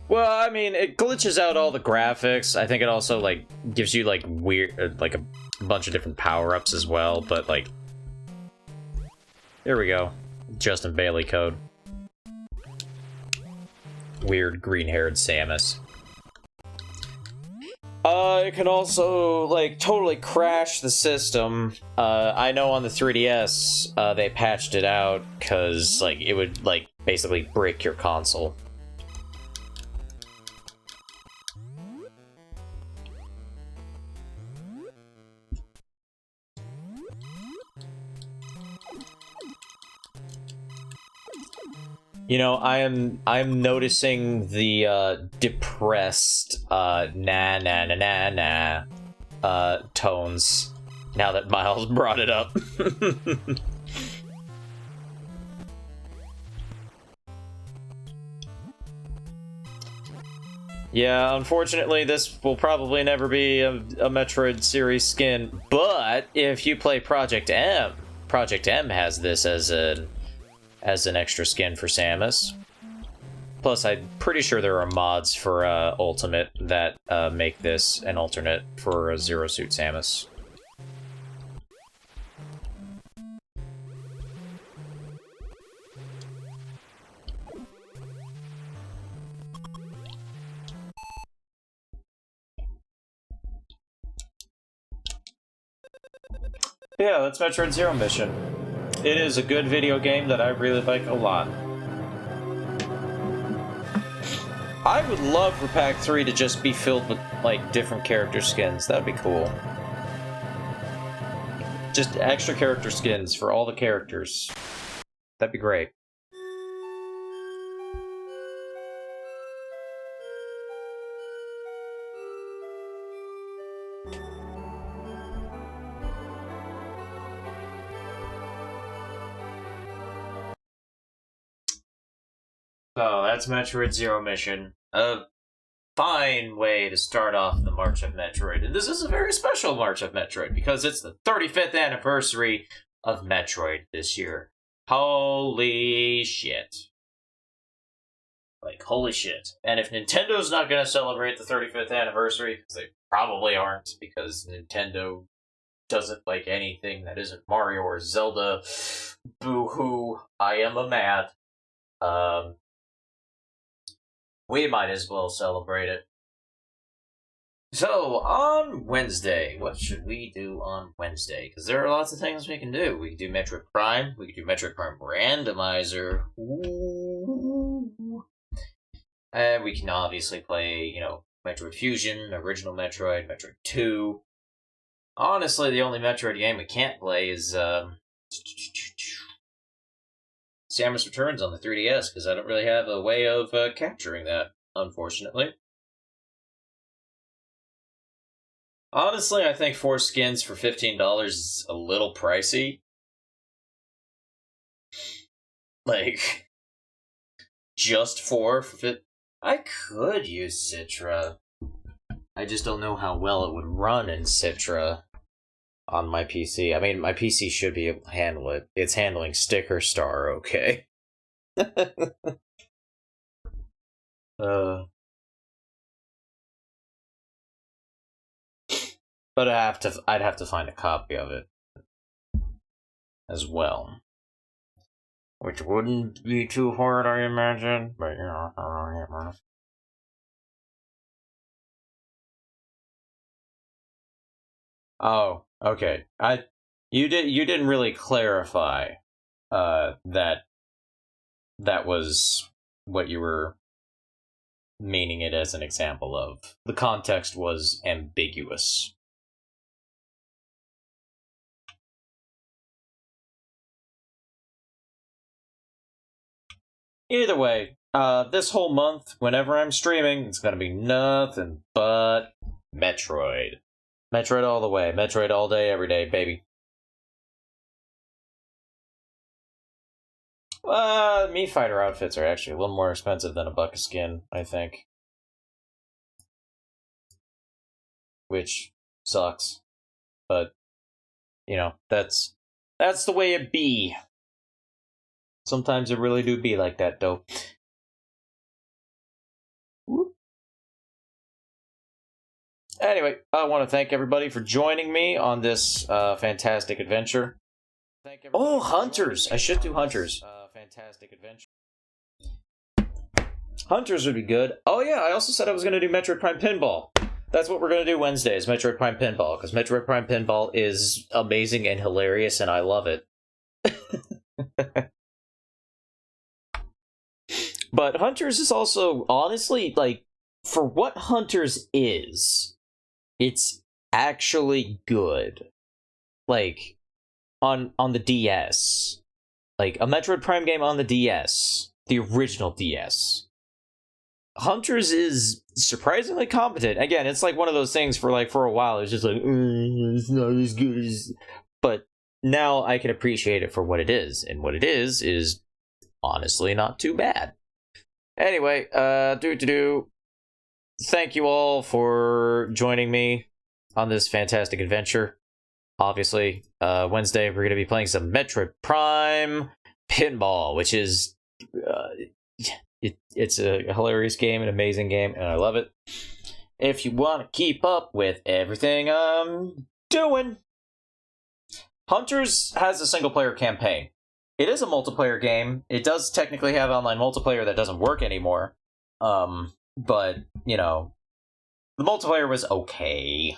Well, I mean, it glitches out all the graphics. I think it also, like, gives you, like, weird, like, a bunch of different power-ups as well, but, like... There we go. Justin Bailey code. Weird green-haired Samus. It can also, like, totally crash the system. I know on the 3DS, they patched it out, because, like, it would, like, basically break your console. You know, I'm noticing the depressed na na na na na tones now that Miles brought it up. Yeah, unfortunately, this will probably never be a Metroid series skin, but if you play Project M has this as an extra skin for Samus. Plus, I'm pretty sure there are mods for Ultimate that make this an alternate for a Zero Suit Samus. Yeah, that's Metroid Zero Mission. It is a good video game that I really like a lot. I would love for Pack 3 to just be filled with, like, different character skins. That'd be cool. Just extra character skins for all the characters. That'd be great. So that's Metroid Zero Mission. A fine way to start off the March of Metroid. And this is a very special March of Metroid because it's the 35th anniversary of Metroid this year. Holy shit. Like, holy shit. And if Nintendo's not going to celebrate the 35th anniversary, because they probably aren't, because Nintendo doesn't like anything that isn't Mario or Zelda, boo-hoo, I am a mad. We might as well celebrate it. So, on Wednesday, what should we do on Wednesday? Because there are lots of things we can do. We can do Metroid Prime. We can do Metroid Prime Randomizer. Ooh. And we can obviously play, you know, Metroid Fusion, Original Metroid, Metroid 2. Honestly, the only Metroid game we can't play is, Samus Returns on the 3DS, because I don't really have a way of capturing that, unfortunately. Honestly, I think 4 skins for $15 is a little pricey. Like, just 4 for I could use Citra. I just don't know how well it would run in Citra on my PC. I mean, my PC should be able to handle it. It's handling Sticker Star, okay. But I'd have to find a copy of it as well. which wouldn't be too hard, I imagine, but you know. Oh, okay. You didn't really clarify that was what you were meaning it as an example of. The context was ambiguous. Either way, this whole month, whenever I'm streaming, it's gonna be nothing but Metroid. Metroid all the way. Metroid all day, every day, baby. Mii Fighter outfits are actually a little more expensive than a buck of skin, I think. Which sucks. But, you know, that's the way it be. Sometimes it really do be like that, though. Anyway, I want to thank everybody for joining me on this fantastic adventure. Oh, Hunters! I should do Hunters. Fantastic adventure. Hunters would be good. Oh yeah, I also said I was going to do Metroid Prime Pinball. That's what we're going to do Wednesdays, Metroid Prime Pinball, because Metroid Prime Pinball is amazing and hilarious, and I love it. But Hunters is also, honestly, like, for what Hunters is, it's actually good. Like, on the DS. Like, a Metroid Prime game on the DS. The original DS. Hunters is surprisingly competent. Again, it's like one of those things for a while, it's just like, it's not as good as... But now I can appreciate it for what it is. And what it is honestly not too bad. Anyway, thank you all for joining me on this fantastic adventure. Obviously, Wednesday we're going to be playing some Metroid Prime Pinball, which is it's a hilarious game, an amazing game, and I love it. If you want to keep up with everything I'm doing, Hunters has a single-player campaign. It is a multiplayer game. It does technically have online multiplayer that doesn't work anymore. But, you know, the multiplayer was okay.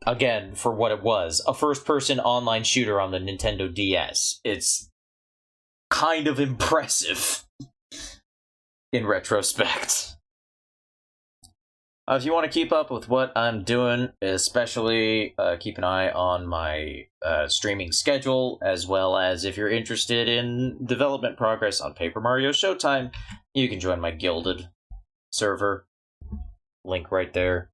Again, for what it was, a first-person online shooter on the Nintendo DS. It's kind of impressive in retrospect. If you want to keep up with what I'm doing, especially keep an eye on my streaming schedule, as well as if you're interested in development progress on Paper Mario Showtime, you can join my Gilded server. Link right there.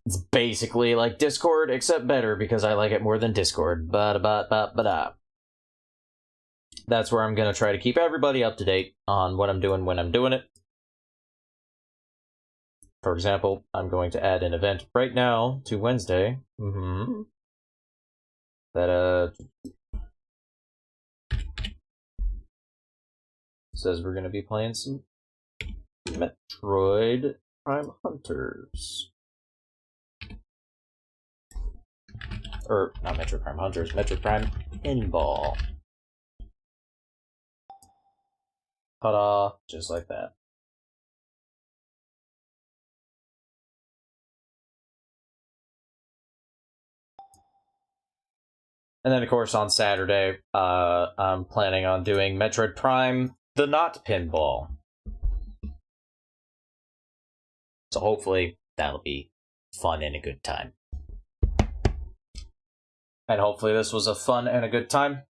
It's basically like Discord, except better, because I like it more than Discord. Ba-da-ba-ba-ba-da. That's where I'm going to try to keep everybody up to date on what I'm doing when I'm doing it. For example, I'm going to add an event right now to Wednesday. That, says we're going to be playing some Metroid Prime Hunters. Or, not Metroid Prime Hunters, Metroid Prime Pinball. Ta-da, just like that. And then, of course, on Saturday, I'm planning on doing Metroid Prime, the Not Pinball. So hopefully, that'll be fun and a good time. And hopefully this was a fun and a good time.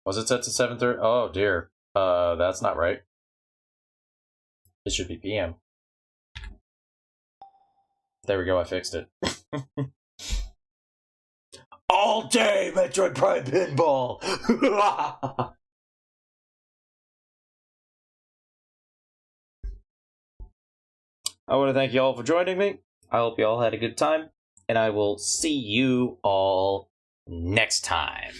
Was it set to 7:30? Oh, dear. That's not right. It should be PM. There we go, I fixed it. All day, Metroid Prime Pinball! I want to thank you all for joining me. I hope you all had a good time. And I will see you all next time.